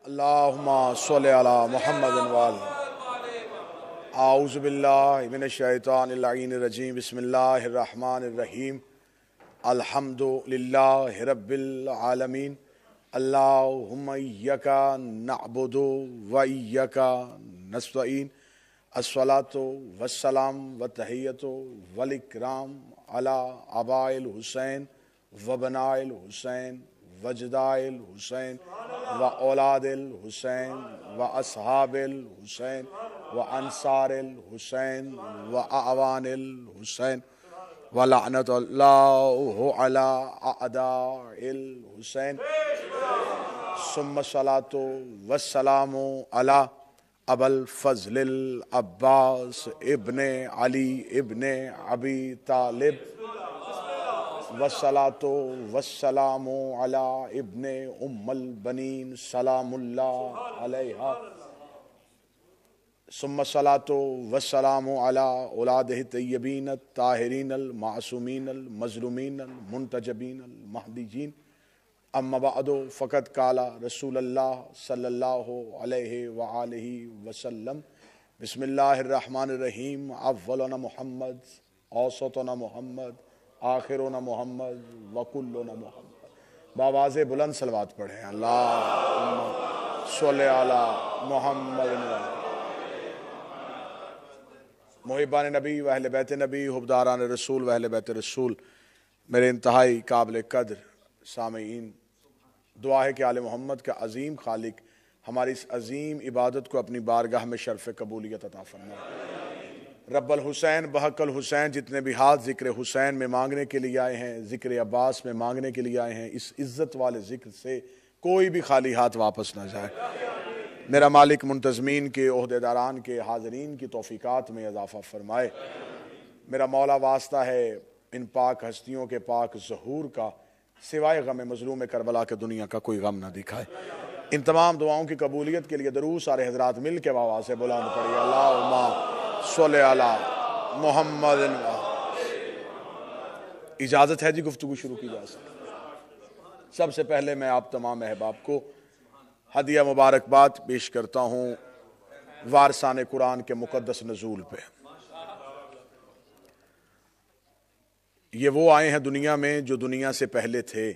اللہم صلی علی محمد وآلہ. اعوذ باللہ من الشیطان اللعین الرجیم. بسم اللہ الرحمن الرحیم. الحمد للہ رب العالمین. اللہم ایک نعبد و ایک نستعین. الصلاۃ والسلام والتحیۃ والاکرام علی آباء الحسین و بناء الحسین وجداء الحسین و اولاد الحسین و اصحاب الحسین و انصار الحسین و اعوان الحسین ولعنت اللہ علی اعداء الحسین. ثم الصلاۃ والسلام علی ابو الفضل العباس ابن علی ابن ابی طالب والصلاۃ والسلام علی ابن ام البنین سلام اللہ علیہ. ثم الصلاۃ والسلام علی اولادہ الطیبین الطاہرین المعصومین المظلومین المنتجبین المہدیین. اما بعد فقد قال رسول اللہ صلی اللہ علیہ وآلہ وسلم. بسم اللہ الرحمن الرحیم. اولنا محمد اوسطنا محمد آخرنا محمد وکلنا محمد. بآواز بلند صلوات پڑھیں. اللہم صلی علی محمد. محبان نبی و اہل بیت نبی، حبداران رسول و اہل بیت رسول، میرے انتہائی قابل قدر سامعین، دعا ہے کہ آل محمد کا عظیم خالق ہماری اس عظیم عبادت کو اپنی بارگاہ میں شرف قبولیت عطا فرمائے. رب الحسین بحق الحسین جتنے بھی ہاتھ ذکر حسین میں مانگنے کے لیے آئے ہیں، ذکر عباس میں مانگنے کے لیے آئے ہیں، اس عزت والے ذکر سے کوئی بھی خالی ہاتھ واپس نہ جائے. میرا مالک منتظمین کے، عہدیداران کے، حاضرین کی توفیقات میں اضافہ فرمائے. میرا مولا واسطہ ہے ان پاک ہستیوں کے پاک ظہور کا، سوائے غم مظلوم کربلا کے دنیا کا کوئی غم نہ دکھائے. ان تمام دعاؤں کی قبولیت کے لیے درود سارے حضرات مل کے آواز سے بلند پڑھیے. اللہم صلی علی محمد. اجازت ہے جی گفتگو شروع کی جا سکتی. سب سے پہلے میں آپ تمام احباب کو ہدیہ مبارکباد پیش کرتا ہوں وارثان قرآن کے مقدس نزول پہ. یہ وہ آئے ہیں دنیا میں جو دنیا سے پہلے تھے.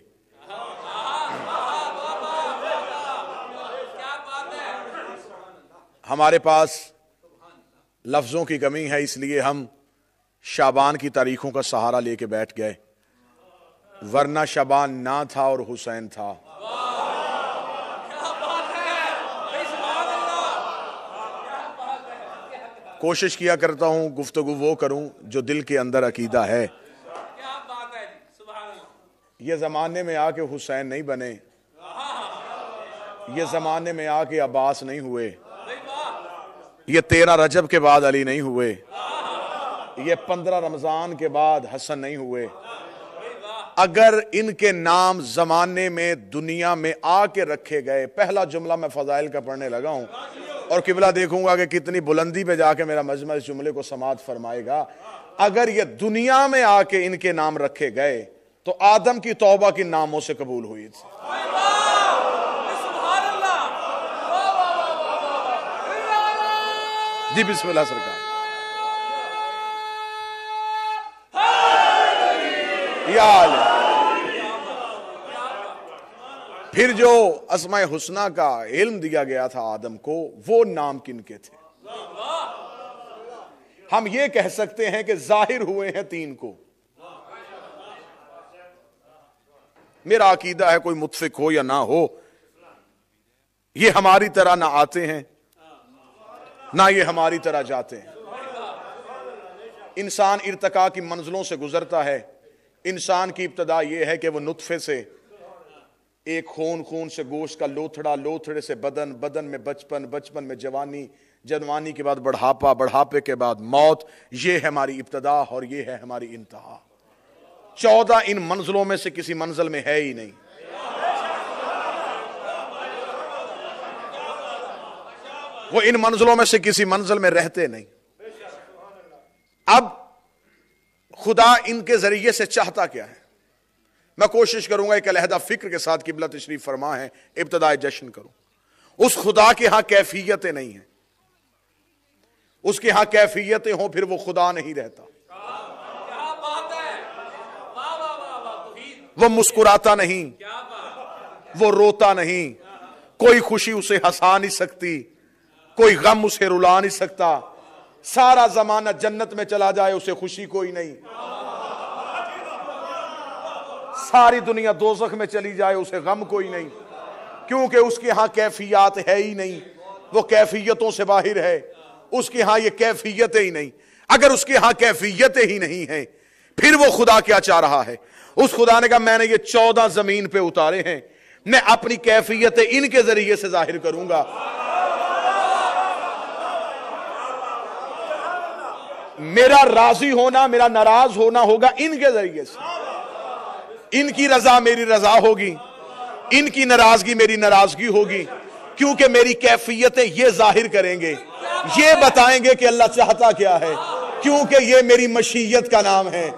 ہمارے پاس لفظوں کی کمی ہے، اس لیے ہم شعبان کی تاریخوں کا سہارا لے کے بیٹھ گئے، ورنہ شعبان نہ تھا اور حسین تھا. کوشش کیا کرتا ہوں گفتگو وہ کروں جو دل کے اندر عقیدہ ہے. یہ زمانے میں آ کے حسین نہیں بنے، یہ زمانے میں آ کے عباس نہیں ہوئے، یہ 13 رجب کے بعد علی نہیں ہوئے، یہ 15 رمضان کے بعد حسن نہیں ہوئے. اگر ان کے نام زمانے میں دنیا میں آ کے رکھے گئے، پہلا جملہ میں فضائل کا پڑھنے لگا ہوں اور قبلہ دیکھوں گا کہ کتنی بلندی پہ جا کے میرا مجمع اس جملے کو سماعت فرمائے گا. اگر یہ دنیا میں آ کے ان کے نام رکھے گئے تو آدم کی توبہ کن ناموں سے قبول ہوئی تھی. جی بسم اللہ سرکار. یا پھر جو اسماء حسنہ کا علم دیا گیا تھا آدم کو، وہ نام کن کے تھے؟ ہم یہ کہہ سکتے ہیں کہ ظاہر ہوئے ہیں 3 کو. میرا عقیدہ ہے کوئی متفق ہو یا نہ ہو، یہ ہماری طرح نہ آتے ہیں نہ یہ ہماری طرح جاتے ہیں. انسان ارتقاء کی منزلوں سے گزرتا ہے. انسان کی ابتدا یہ ہے کہ وہ نطفے سے، ایک خون سے گوشت کا لوتھڑا، لوتھڑے سے بدن، بدن میں بچپن، بچپن میں جوانی، جوانی کے بعد بڑھاپا، بڑھاپے کے بعد موت. یہ ہے ہماری ابتدا اور یہ ہے ہماری انتہا. 14 ان منزلوں میں سے کسی منزل میں ہے ہی نہیں. وہ ان منزلوں میں سے کسی منزل میں رہتے نہیں. اب خدا ان کے ذریعے سے چاہتا کیا ہے؟ میں کوشش کروں گا ایک علیحدہ فکر کے ساتھ قبلہ تشریف فرما ہے ابتدائے جشن کروں. اس خدا کے ہاں کیفیتیں نہیں ہیں. اس کے ہاں کیفیتیں ہوں پھر وہ خدا نہیں رہتا. وہ مسکراتا نہیں, وہ روتا نہیں, کوئی خوشی اسے ہنسا نہیں سکتی, کوئی غم اسے رلا نہیں سکتا. سارا زمانہ جنت میں چلا جائے اسے خوشی کوئی نہیں, ساری دنیا دوزخ میں چلی جائے اسے غم کوئی نہیں, کیونکہ اس کے ہاں کیفیات ہے ہی نہیں. وہ کیفیتوں سے باہر ہے, اس کے ہاں یہ کیفیتیں ہی نہیں. اگر اس کے ہاں کیفیتیں ہی نہیں ہیں پھر وہ خدا کیا چاہ رہا ہے؟ اس خدا نے کہا میں نے یہ 14 زمین پہ اتارے ہیں, میں اپنی کیفیتیں ان کے ذریعے سے ظاہر کروں گا. میرا راضی ہونا, میرا ناراض ہونا ہوگا ان کے ذریعے سے. ان کی رضا میری رضا ہوگی, ان کی ناراضگی میری ناراضگی ہوگی, کیونکہ میری کیفیتیں یہ ظاہر کریں گے, یہ بتائیں گے کہ اللہ چاہتا کیا ہے, کیونکہ یہ میری مشیت کا نام ہے,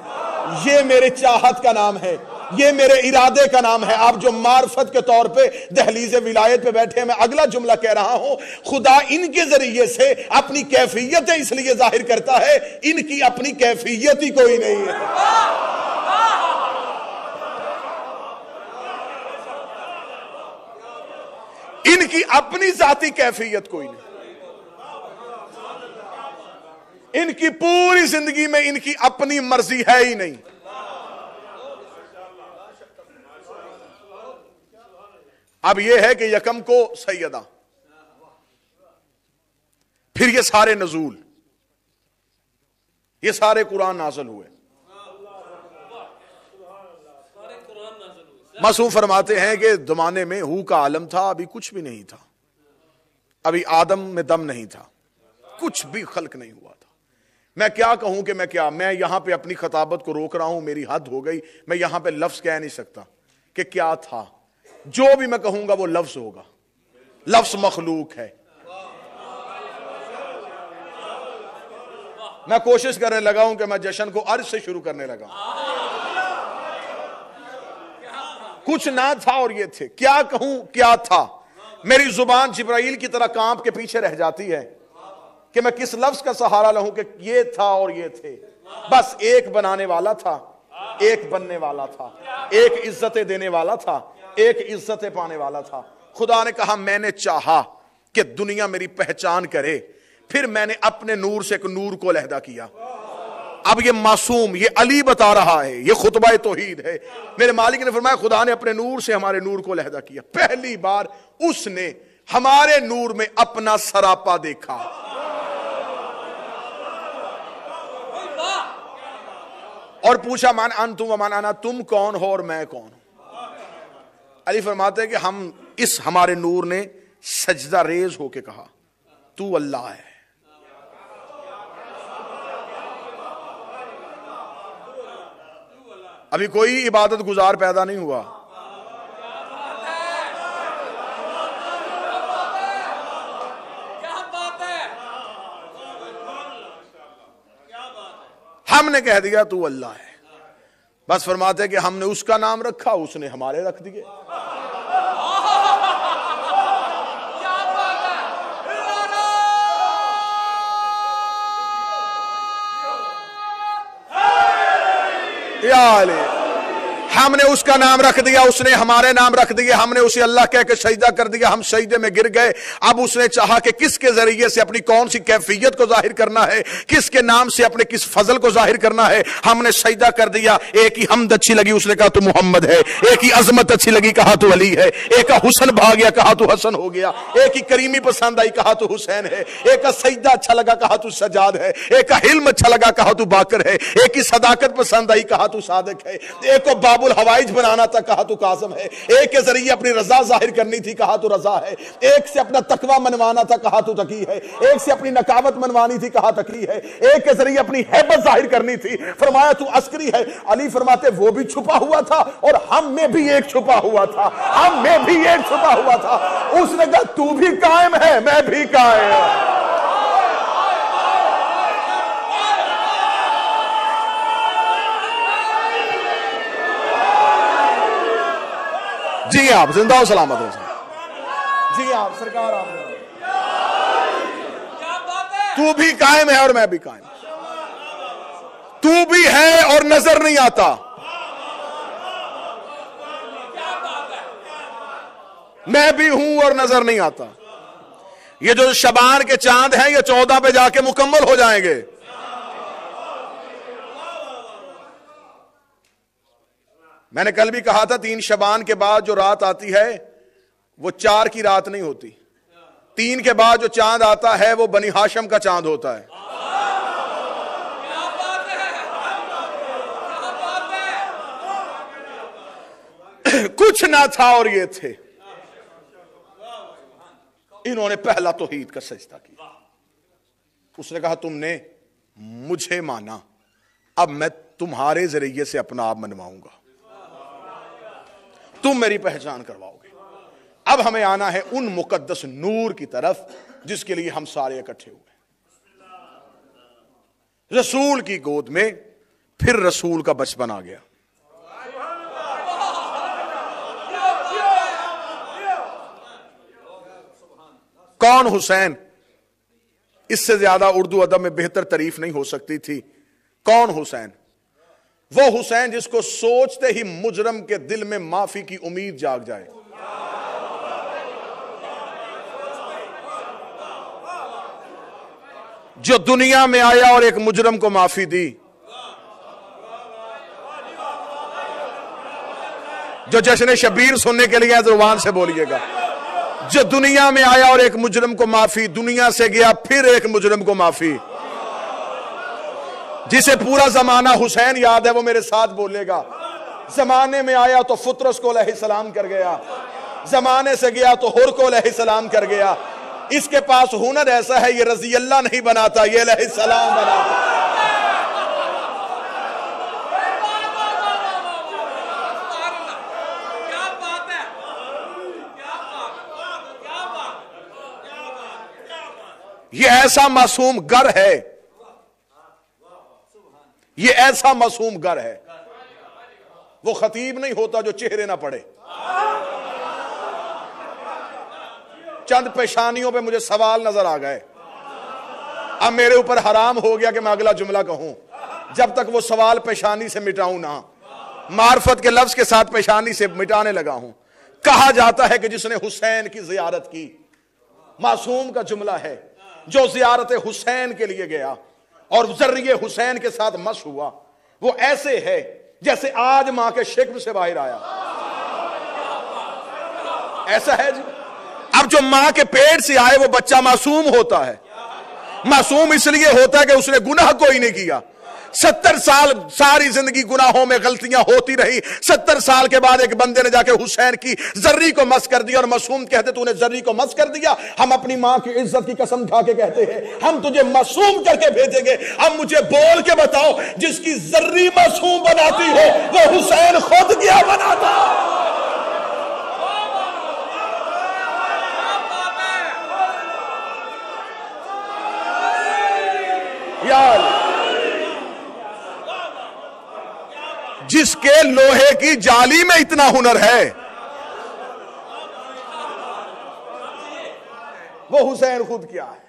یہ میرے چاہت کا نام ہے, یہ میرے ارادے کا نام ہے. آپ جو معرفت کے طور پہ دہلیز ولایت پہ بیٹھے ہیں, میں اگلا جملہ کہہ رہا ہوں, خدا ان کے ذریعے سے اپنی کیفیتیں اس لیے ظاہر کرتا ہے, ان کی اپنی کیفیت ہی کوئی نہیں ہے. ان کی اپنی ذاتی کیفیت کوئی نہیں. ان کی پوری زندگی میں ان کی اپنی مرضی ہے ہی نہیں. اب یہ ہے کہ یکم کو سیدہ, پھر یہ سارے نزول, یہ سارے قرآن نازل ہوئے. معصوم فرماتے ہیں کہ زمانے میں ہو کا عالم تھا, ابھی کچھ بھی نہیں تھا, ابھی آدم میں دم نہیں تھا, کچھ بھی خلق نہیں ہوا تھا. میں کیا کہوں کہ میں یہاں پہ اپنی خطابت کو روک رہا ہوں, میری حد ہو گئی. میں یہاں پہ لفظ کہہ نہیں سکتا کہ کیا تھا. جو بھی میں کہوں گا وہ لفظ ہوگا, لفظ مخلوق ہے. میں کوشش کرنے لگا ہوں کہ میں جشن کو عرض سے شروع کرنے لگا ہوں. کچھ نہ تھا اور یہ تھے. کیا کہوں کیا تھا, میری زبان جبرائیل کی طرح کانپ کے پیچھے رہ جاتی ہے کہ میں کس لفظ کا سہارا لہوں کہ یہ تھا اور یہ تھے. بس ایک بنانے والا تھا, ایک بننے والا تھا, ایک عزتیں دینے والا تھا, ایک عزتیں پانے والا تھا. خدا نے کہا میں نے چاہا کہ دنیا میری پہچان کرے, پھر میں نے اپنے نور سے ایک نور کو علیحدہ کیا. اب یہ معصوم, یہ علی بتا رہا ہے, یہ خطبہ توحید ہے. میرے مالک نے فرمایا خدا نے اپنے نور سے ہمارے نور کو علیحدہ کیا. پہلی بار اس نے ہمارے نور میں اپنا سراپا دیکھا. اور پوچھا من انتم ومن انا, تم کون ہو اور میں کون ہوں. علی فرماتے ہیں کہ اس ہمارے نور نے سجدہ ریز ہو کے کہا تو اللہ ہے. ابھی کوئی عبادت گزار پیدا نہیں ہوا. ہم نے کہہ دیا تو اللہ ہے. بس فرماتے ہیں کہ ہم نے اس کا نام رکھا, اس نے ہمارے رکھ دیے. یا علی, ہم نے اس کا نام رکھ دیا, اس نے ہمارے نام رکھ دیے. ہم نے اسے اللہ کہہ کے سجدہ کر دیا, ہم سجدے میں گر گئے. اب اس نے چاہا کہ کس کے ذریعے سے اپنی کون سی کیفیت کو ظاہر کرنا ہے, کس کے نام سے اپنے کس فضل کو ظاہر کرنا ہے. ہم نے سجدہ کر دیا. ایک ہی حمد اچھی لگی, اس نے کہا تو محمد ہے. ایک ہی عظمت اچھی لگی, کہا تو علی ہے. ایک کا حسن بھا گیا, کہا تو حسن ہو گیا. ایک ہی کریمی پسند آئی, کہا تو حسین ہے. ایک کا سجدہ اچھا لگا, کہا تو سجاد ہے. ایک کا حلم اچھا لگا, کہا تو باکر ہے. ایک کی صداقت پسند آئی, کہا تو صادق ہے. ایک کو باب الحوائج بنانا تھا, کہا تو کاظم ہے. ایک کے ذریعے اپنی رضا ظاہر کرنی تھی, کہا تو رضا ہے. ایک سے اپنا تقوی منوانا تھا, کہا تو تقی ہے. ایک سے اپنی نکاوت منوانی تھی, کہا تقی ہے. ایک کے ذریعے اپنی ہیبت ظاہر کرنی تھی, فرمایا تو عسکری ہے. علی فرماتے وہ بھی چھپا ہوا تھا اور ہم میں بھی ایک چھپا ہوا تھا, ہم میں بھی ایک چھپا ہوا تھا. اس نے کہا تو بھی قائم ہے, میں بھی قائم ہوں. جی آپ زندہ و سلامت ہو. جی آپ سرکار آپ نے تو بھی قائم ہے اور میں بھی قائم. تو بھی ہے اور نظر نہیں آتا, میں بھی ہوں اور نظر نہیں آتا. یہ جو شبان کے چاند ہیں یہ 14 پہ جا کے مکمل ہو جائیں گے. میں نے کل بھی کہا تھا 3 شبان کے بعد جو رات آتی ہے وہ 4 کی رات نہیں ہوتی. 3 کے بعد جو چاند آتا ہے وہ بنی ہاشم کا چاند ہوتا ہے. کچھ نہ تھا اور یہ تھے. انہوں نے پہلا توحید کا سجدہ کیا. اس نے کہا تم نے مجھے مانا, اب میں تمہارے ذریعے سے اپنا آپ منواؤں گا, تم میری پہچان کرواؤ گے. اب ہمیں آنا ہے ان مقدس نور کی طرف جس کے لیے ہم سارے اکٹھے ہوئے. رسول کی گود میں پھر رسول کا بچپن آ گیا. کون حسین؟ اس سے زیادہ اردو ادب میں بہتر تعریف نہیں ہو سکتی تھی. کون حسین؟ وہ حسین جس کو سوچتے ہی مجرم کے دل میں معافی کی امید جاگ جائے. جو دنیا میں آیا اور ایک مجرم کو معافی دی. جو جشن شبیر سننے کے لیے زبان سے بولیے گا. جو دنیا میں آیا اور ایک مجرم کو معافی, دنیا سے گیا پھر ایک مجرم کو معافی. جسے پورا زمانہ حسین یاد ہے وہ میرے ساتھ بولے گا. زمانے میں آیا تو فطرس کو علیہ السلام کر گیا, زمانے سے گیا تو ہر کو علیہ السلام کر گیا. اس کے پاس ہنر ایسا ہے یہ رضی اللہ نہیں بناتا, یہ علیہ السلام بناتا. یہ ایسا معصوم گر ہے, یہ ایسا معصوم گر ہے. وہ خطیب نہیں ہوتا جو چہرے نہ پڑے. چند پیشانیوں پہ مجھے سوال نظر آ گئے. اب میرے اوپر حرام ہو گیا کہ میں اگلا جملہ کہوں جب تک وہ سوال پیشانی سے مٹاؤں نہ. معرفت کے لفظ کے ساتھ پیشانی سے مٹانے لگا ہوں. کہا جاتا ہے کہ جس نے حسین کی زیارت کی, معصوم کا جملہ ہے, جو زیارت حسین کے لیے گیا اور ذریعے حسین کے ساتھ مس ہوا, وہ ایسے ہے جیسے آج ماں کے شکم سے باہر آیا. ایسا ہے جی. اب جو ماں کے پیٹ سے آئے وہ بچہ معصوم ہوتا ہے. معصوم اس لیے ہوتا ہے کہ اس نے گناہ کوئی نہیں کیا. 70 سال ساری زندگی گناہوں میں غلطیاں ہوتی رہی. 70 سال کے بعد ایک بندے نے جا کے حسین کی ذری کو مس کر دیا, اور معصوم کہتے تو نے ذری کو مس کر دیا. ہم اپنی ماں کی عزت کی قسم کھا کے کہتے ہیں ہم تجھے معصوم کر کے بھیجیں گے. اب مجھے بول کے بتاؤ جس کی ذری معصوم بناتی ہو وہ حسین خود کیا بناتا. یار جس کے لوہے کی جالی میں اتنا ہنر ہے وہ حسین خود کیا ہے.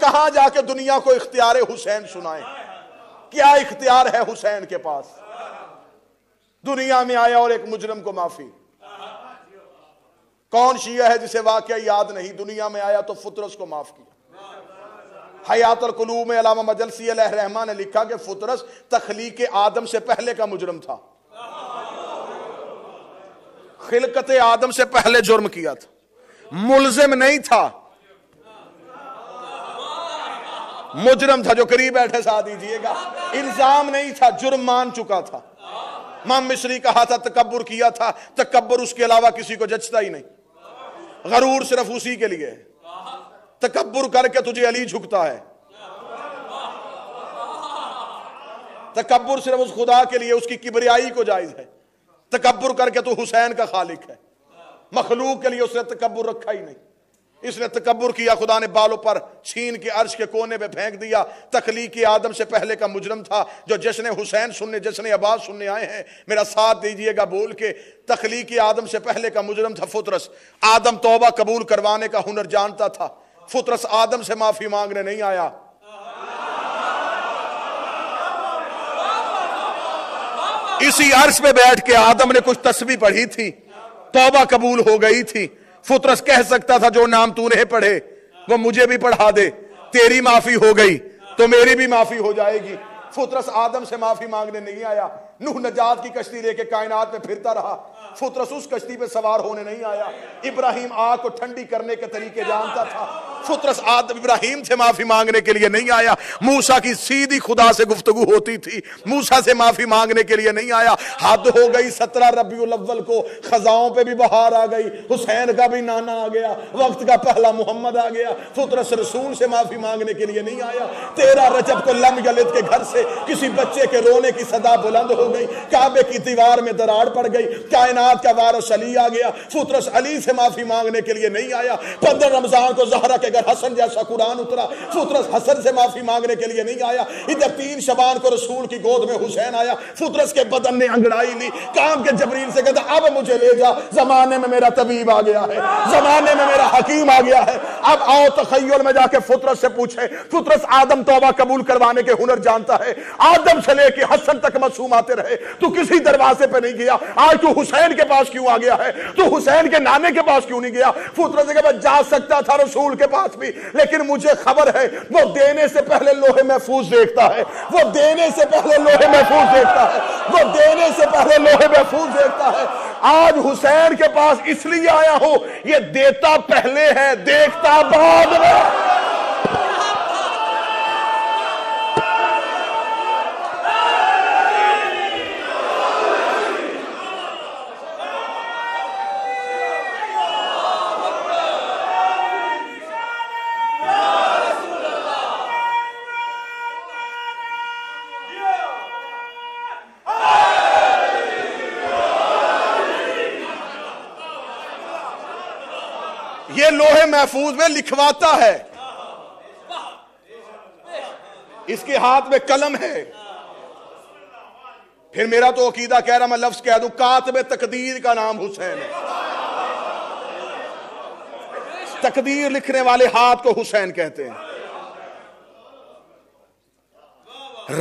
کہاں جا کے دنیا کو اختیار حسین سنائے؟ کیا اختیار ہے حسین کے پاس؟ دنیا میں آیا اور ایک مجرم کو معافی. کون شیعہ ہے جسے واقعہ یاد نہیں؟ دنیا میں آیا تو فطرس کو معاف کیا. حیات القلوب میں علامہ مجلسی علیہ الرحمہ نے لکھا کہ فطرس تخلیق آدم سے پہلے کا مجرم تھا. خلقت آدم سے پہلے جرم کیا تھا. ملزم نہیں تھا, مجرم تھا. جو قریب بیٹھے ساتھ دیجئے گا, الزام نہیں تھا, جرم مان چکا تھا. امام مصری کہا تھا تکبر کیا تھا, تکبر اس کے علاوہ کسی کو جچتا ہی نہیں. غرور صرف اسی کے لیے ہے. تکبر کر کے تجھے علی جھکتا ہے. تکبر صرف اس خدا کے لیے, اس کی کبریائی کو جائز ہے. تکبر کر کے تو حسین کا خالق ہے. مخلوق کے لیے اس نے تکبر رکھا ہی نہیں. اس نے تکبر کیا، خدا نے بالوں پر چھین کے عرش کے کونے پہ پھینک دیا۔ تخلیق آدم سے پہلے کا مجرم تھا جو جشن حسین سننے، جشن عباس سننے آئے ہیں، میرا ساتھ دیجئے گا بول کے، تخلیق آدم سے پہلے کا مجرم تھا فطرس۔ آدم توبہ قبول کروانے کا ہنر جانتا تھا، فطرس آدم سے معافی مانگنے نہیں آیا۔ اسی عرش پہ بیٹھ کے آدم نے کچھ تسبیح پڑھی تھی، توبہ قبول ہو گئی تھی۔ فطرس کہہ سکتا تھا جو نام تو نے پڑھے وہ مجھے بھی پڑھا دے، تیری معافی ہو گئی تو میری بھی معافی ہو جائے گی۔ فطرس آدم سے معافی مانگنے نہیں آیا۔ نوح نجات کی کشتی لے کے کائنات میں پھرتا رہا، فطرس اس کشتی پہ سوار ہونے نہیں آیا۔ ابراہیم آگ کو ٹھنڈی کرنے کے طریقے جانتا تھا، فطرس ابراہیم سے معافی مانگنے کے لیے نہیں آیا۔ موسیٰ کی سیدھی خدا سے گفتگو ہوتی تھی، موسیٰ سے معافی مانگنے کے لیے نہیں آیا۔ حد ہو گئی 17 ربیع الاول کو، خزاؤں پہ بھی بہار آ گئی، حسین کا بھی نانا آ گیا، وقت کا پہلا محمد آ گیا۔ فطرس رسول سے معافی مانگنے کے لیے نہیں آیا۔ 13 رجب کو لم یلد کے گھر سے کسی بچے کے رونے کی صدا بلند ہو گئی، کعبے کی دیوار میں دراڑ پڑ گئی، کائنات کا وارث علی آ گیا۔ فطرس علی سے معافی مانگنے کے لیے نہیں آیا۔ 15 رمضان کو زہرا کے گھر حسن جیسا قرآن اترا، فطرس حسن سے معافی مانگنے کے لیے نہیں آیا۔ ادھر 3 شعبان کو رسول کی گود میں حسین آیا، فطرس کے بدن نے انگڑائی لی، کام کے جبریل سے کہتا اب مجھے لے جا، زمانے میں میرا طبیب آ گیا ہے، زمانے میں میرا حکیم آ گیا ہے۔ اب آؤ تخیل میں جا کے فطرس سے پوچھے، فطرس آدم توبہ قبول کروانے کے ہنر جانتا ہے، آدم سے لے کے حسن تک معصوم آتے رہے، تو کسی دروازے پہ نہیں گیا، آج تو حسین کے پاس کیوں آ گیا ہے؟ تو حسین کے نانے کے پاس کیوں نہیں گیا؟ فطرت سے کہا جا سکتا تھا رسول کے پاس بھی، لیکن مجھے خبر ہے وہ دینے سے پہلے لوہے محفوظ دیکھتا ہے، وہ دینے سے پہلے لوہے محفوظ دیکھتا ہے، وہ دینے سے پہلے لوہے محفوظ دیکھتا ہے۔ آج حسین کے پاس اس لیے آیا ہوں، یہ دیتا پہلے ہے، دیکھتا بعد میں۔ یہ لوہے محفوظ میں لکھواتا ہے، اس کے ہاتھ میں قلم ہے۔ پھر میرا تو عقیدہ کہہ رہا، میں لفظ کہہ دوں، کاتب تقدیر کا نام حسین ہے۔ تقدیر لکھنے والے ہاتھ کو حسین کہتے ہیں۔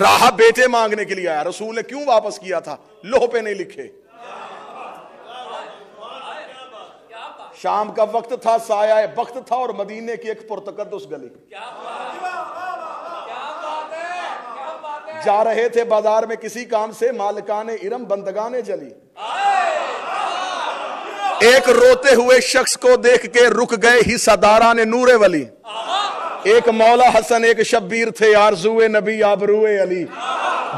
راہ بیٹے مانگنے کے لیے آیا، رسول نے کیوں واپس کیا تھا؟ لوہ پہ نہیں لکھے۔ شام کا وقت تھا، سایہ بخت تھا، اور مدینے کی ایک پرتقدس گلی، جا رہے تھے بازار میں کسی کام سے، مالکان ارم بندگان جلی، ایک روتے ہوئے شخص کو دیکھ کے رک گئے حصہ داران نور ولی، ایک مولا حسن ایک شبیر تھے، آرزوئے نبی آبروئے علی،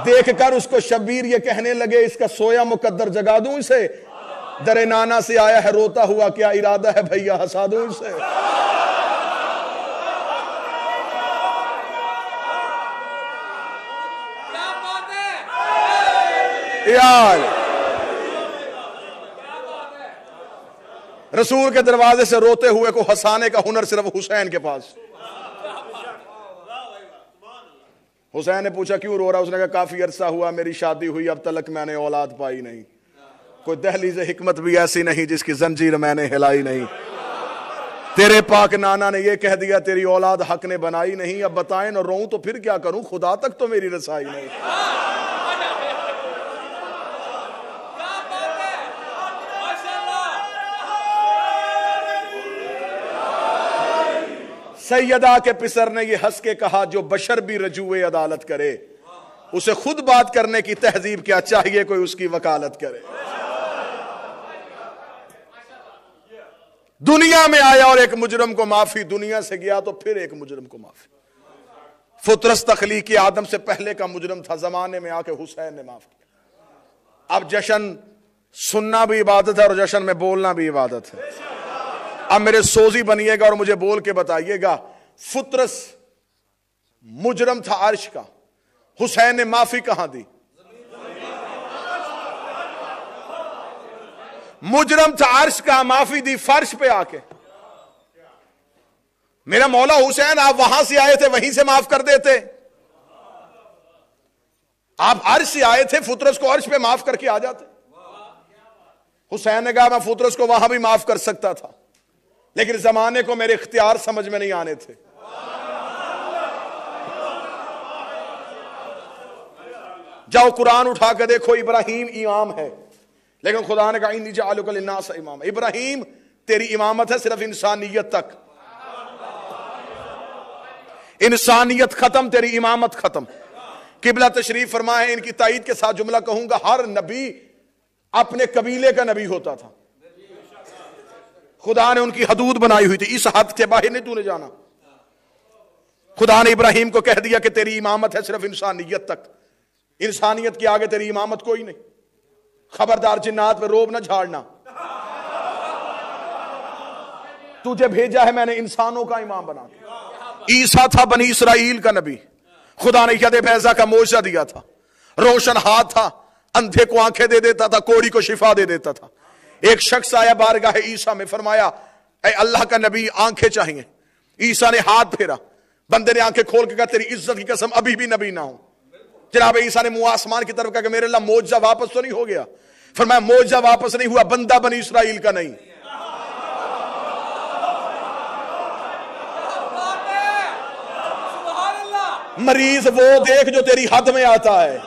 دیکھ کر اس کو شبیر یہ کہنے لگے اس کا سویا مقدر جگا دوں اسے، در نانا سے آیا ہے روتا ہوا، کیا ارادہ ہے بھیا ہنسا دوں اسے۔ یار رسول کے دروازے سے روتے ہوئے کو ہنسانے کا ہنر صرف حسین کے پاس۔ حسین نے پوچھا کیوں رو رہا؟ اس نے کہا کافی عرصہ ہوا میری شادی ہوئی، اب تلک میں نے اولاد پائی نہیں، کوئی دہلیز حکمت بھی ایسی نہیں جس کی زنجیر میں نے ہلائی نہیں، تیرے پاک نانا نے یہ کہہ دیا تیری اولاد حق نے بنائی نہیں، اب بتائیں نہ روؤں تو پھر کیا کروں، خدا تک تو میری رسائی نہیں۔ سیدہ کے پسر نے یہ ہنس کے کہا جو بشر بھی رجوع عدالت کرے، اسے خود بات کرنے کی تہذیب کیا چاہیے کوئی اس کی وکالت کرے۔ دنیا میں آیا اور ایک مجرم کو معافی، دنیا سے گیا تو پھر ایک مجرم کو معافی۔ فطرس تخلیق آدم سے پہلے کا مجرم تھا، زمانے میں آ کے حسین نے معاف کیا۔ اب جشن سننا بھی عبادت ہے اور جشن میں بولنا بھی عبادت ہے۔ اب میرے سوزی بنیے گا اور مجھے بول کے بتائیے گا، فطرس مجرم تھا عرش کا، حسین نے معافی کہاں دی؟ مجرم تھا عرش کا، معافی دی فرش پہ آ کے۔ میرا مولا حسین آپ وہاں سے آئے تھے وہیں سے معاف کر دیتے. آپ عرش سے آئے تھے فطرس کو عرش پہ معاف کر کے آ جاتے. حسین نے کہا میں فطرس کو وہاں بھی معاف کر سکتا تھا لیکن زمانے کو میرے اختیار سمجھ میں نہیں آنے تھے. جاؤ قرآن اٹھا کے دیکھو, ابراہیم امام ہے لیکن خدا نے کہا انی جعلک للناس امام. ابراہیم تیری امامت ہے صرف انسانیت تک, انسانیت ختم تیری امامت ختم. قبلہ تشریف فرما ہے, ان کی تائید کے ساتھ جملہ کہوں گا, ہر نبی اپنے قبیلے کا نبی ہوتا تھا. خدا نے ان کی حدود بنائی ہوئی تھی, اس حد کے باہر نہیں تو نے جانا. خدا نے ابراہیم کو کہہ دیا کہ تیری امامت ہے صرف انسانیت تک, انسانیت کے آگے تیری امامت کوئی نہیں. خبردار جنات پہ روب نہ جھاڑنا, تجھے بھیجا ہے میں نے انسانوں کا امام بنا کے. عیسیٰ تھا بنی اسرائیل کا نبی, خدا نے ید بیضا کا معجزہ دیا تھا, روشن ہاتھ تھا, اندھے کو آنکھیں دے دیتا تھا, کوڑی کو شفا دے دیتا تھا. ایک شخص آیا بارگاہ عیسیٰ میں, فرمایا اے اللہ کا نبی آنکھیں چاہیے. عیسیٰ نے ہاتھ پھیرا, بندے نے آنکھیں کھول کے کہا تیری عزت کی قسم ابھی بھی نبی نہ ہوں. جناب عیسیٰ نے منہ آسمان کی طرف کہا کہ میرے اللہ معجزہ واپس تو نہیں ہو گیا؟ فرمایا معجزہ واپس نہیں ہوا, بندہ بنی اسرائیل کا نہیں. مریض وہ دیکھ جو تیری حد میں آتا ہے,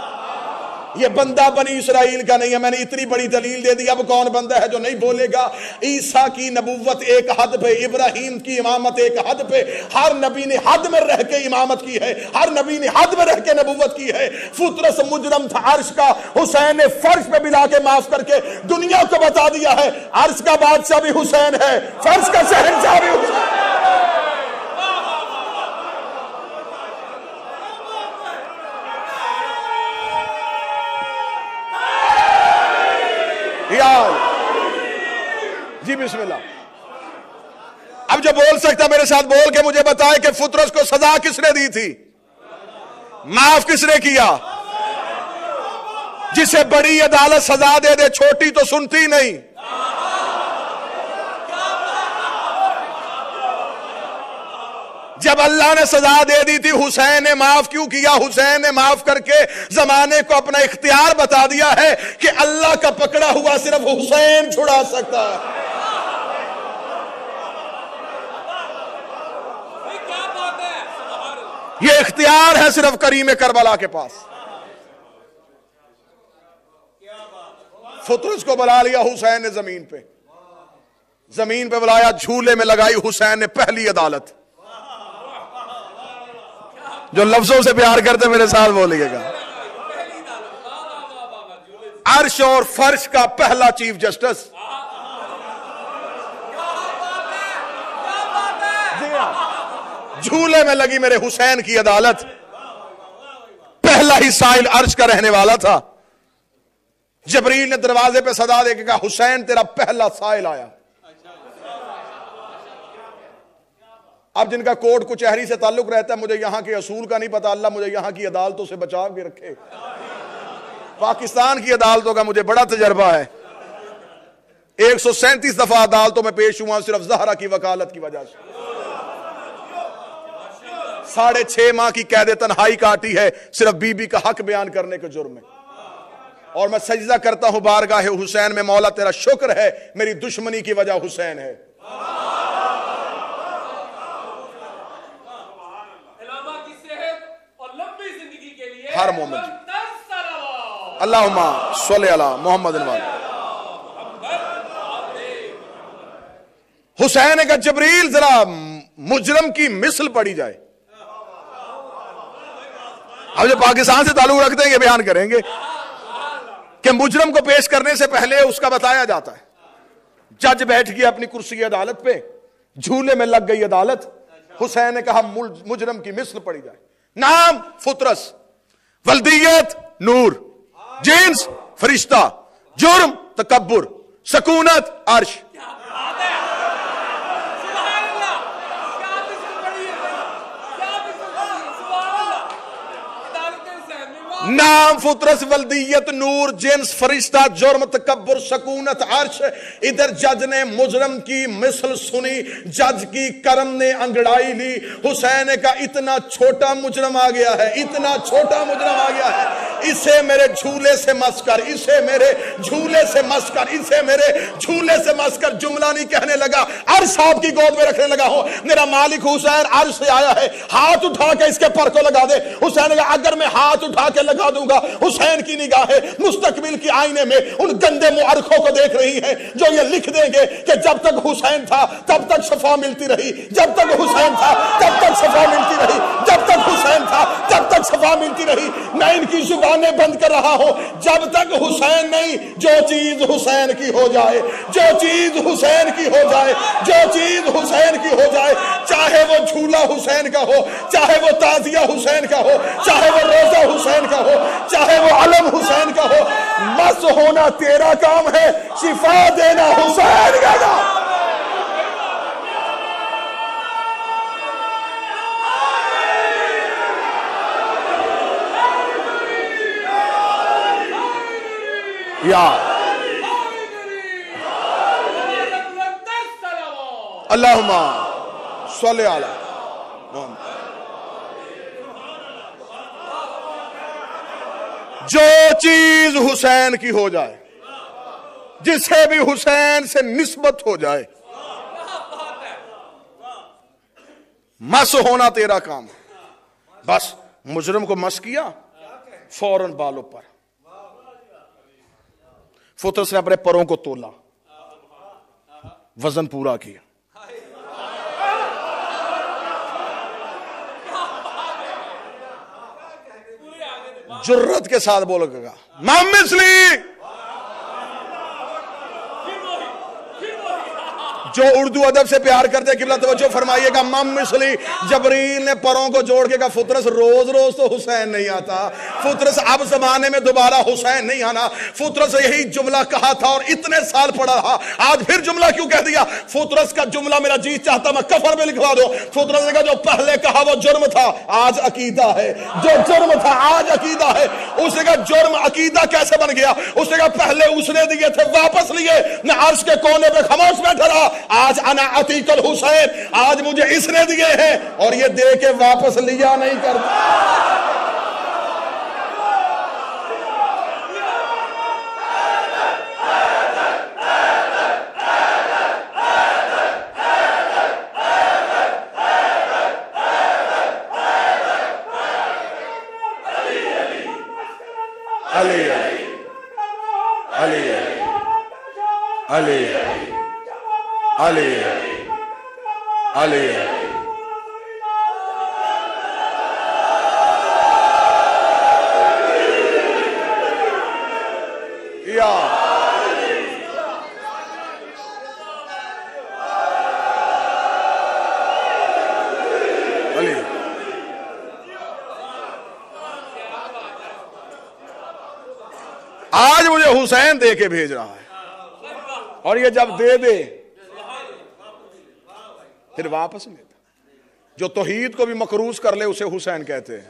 یہ بندہ بنی اسرائیل کا نہیں ہے. میں نے اتنی بڑی دلیل دے دی, اب کون بندہ ہے جو نہیں بولے گا؟ عیسیٰ کی نبوت ایک حد پہ, ابراہیم کی امامت ایک حد پہ. ہر نبی نے حد میں رہ کے امامت کی ہے, ہر نبی نے حد میں رہ کے نبوت کی ہے. فطرس مجرم تھا عرش کا, حسین نے فرش پہ ملا کے معاف کر کے دنیا کو بتا دیا ہے عرش کا بادشاہ بھی حسین ہے, فرش کا شہنشاہ بھی حسین ہے. جی بسم اللہ. اب جو بول سکتا میرے ساتھ بول کے مجھے بتائے کہ فطرس کو سزا کس نے دی تھی, معاف کس نے کیا؟ جسے بڑی عدالت سزا دے دے چھوٹی تو سنتی نہیں. جب اللہ نے سزا دے دی تھی حسین نے معاف کیوں کیا؟ حسین نے معاف کر کے زمانے کو اپنا اختیار بتا دیا ہے کہ اللہ کا پکڑا ہوا صرف حسین چھڑا سکتا ہے. یہ اختیار ہے صرف کریم کربلا کے پاس. فطرس کو بلا لیا حسین نے زمین پہ بلایا, جھولے میں لگائی حسین نے پہلی عدالت. جو لفظوں سے پیار کرتے میرے ساتھ بولیے گا, عرش اور فرش کا پہلا چیف جسٹس. جھولے میں لگی میرے حسین کی عدالت. پہلا ہی سائل عرش کا رہنے والا تھا. جبریل نے دروازے پہ صدا دے کے کہا حسین تیرا پہلا سائل آیا. اب جن کا کوٹ کچہری سے تعلق رہتا ہے, مجھے یہاں کے اصول کا نہیں پتا, اللہ مجھے یہاں کی عدالتوں سے بچا کے رکھے. پاکستان کی عدالتوں کا مجھے بڑا تجربہ ہے. 137 دفعہ عدالتوں میں پیش ہوا صرف زہرا کی وکالت کی وجہ سے. 6.5 ماہ کی قید تنہائی کاٹی ہے صرف بی بی کا حق بیان کرنے کے جرم میں. اور میں سجدہ کرتا ہوں بارگاہ حسین میں, مولا تیرا شکر ہے میری دشمنی کی وجہ حسین ہے. ہر مومن جی اللہم صلی علی محمد. حسین کا جبریل ذرا مجرم کی مثل پڑی جائے. اب جو پاکستان سے تعلق رکھتے ہیں یہ بیان کریں گے کہ مجرم کو پیش کرنے سے پہلے اس کا بتایا جاتا ہے. جج بیٹھ گیا اپنی کرسی عدالت پہ, جھولے میں لگ گئی عدالت. حسین نے کہا مجرم کی مثل پڑی جائے. نام فطرس, ولدیت نور, جنس فرشتہ, جرم تکبر, سکونت عرش. نام فطرت ولدیت نور جنس فرشتہ جرم تکبر سکونت عرش. ادھر جج نے مجرم کی مثل سنی, جج کی کرم نے انگڑائی لی. حسین نے کہا اتنا چھوٹا مجرم آ گیا ہے, اتنا چھوٹا مجرم آ گیا ہے, اسے میرے جھولے سے مس کر, اسے میرے جھولے سے مس کر, اسے میرے جھولے سے مس کر. جملہ نہیں کہنے لگا, عرش صاحب کی گود میں رکھنے لگا ہوں, میرا مالک حسین عرش سے آیا ہے, ہاتھ اٹھا کے اس کے پر کو لگا دے. حسین نے کہا اگر میں ہاتھ اٹھا کے لگا دوں گا, حسین کی نگاہیں مستقبل کی آئینے میں ان گندے مورخوں کو دیکھ رہی ہیں جو یہ لکھ دیں گے کہ جب تک حسین تھا تب تک شفا ملتی رہی, جب تک حسین تھا تب تک شفا ملتی رہی, جب تک حسین تھا تب تک شفا ملتی رہی. میں ان کی زبانیں بند کر رہا ہوں جب تک حسین نہیں. جو چیز حسین کی ہو جائے, جو چیز حسین کی ہو جائے, جو چیز حسین کی ہو جائے, چاہے وہ جھولا حسین کا ہو, چاہے وہ تعزیہ حسین کا ہو, چاہے وہ روزہ حسین کا ہو, چاہے وہ علم حسین کا ہو, مس ہونا تیرا کام ہے, شفا دینا حسین کا کام. یا اللہم صلی علی محمد. جو چیز حسین کی ہو جائے, جسے بھی حسین سے نسبت ہو جائے, مس ہونا تیرا کام. بس مجرم کو مس کیا, فوراً بالوں پر. فطرت نے اپنے پروں کو تولا, وزن پورا کیا. جرت کے ساتھ بول گا مام مثلی. جو اردو ادب سے پیار کرتے قبلہ توجہ فرمائیے گا, مام مثلی. جبریل نے پروں کو جوڑ کے کہا فطرت روز روز تو حسین نہیں آتا, فطرت اب زمانے میں دوبارہ حسین نہیں آنا. فطرت سے یہی جملہ کہا تھا اور اتنے سال پڑھا رہا, آج پھر جملہ کیوں کہہ دیا؟ فطرت کا جملہ میرا جی چاہتا میں کفر میں لکھوا دو. فطرت نے کہا جو پہلے کہا وہ جرم تھا, آج عقیدہ ہے, جو جرم تھا آج عقیدہ ہے. اس نے کہا جرم عقیدہ کیسے بن گیا؟ اس نے کہا پہلے اس نے دیے تھے واپس لیے, میں عرش کے کونے پہ خاموش بیٹھا رہا, آج انا عتیق الحسین, آج مجھے اس نے دیے ہیں اور یہ دے کے واپس لیا نہیں کرتا. علی علی علی علی علی یا علی. آج مجھے حسین دے کے بھیج رہا ہے, اور یہ جب دے دے پھر واپس نہیں دیتا. جو توحید کو بھی مقروض کر لے اسے حسین کہتے ہیں.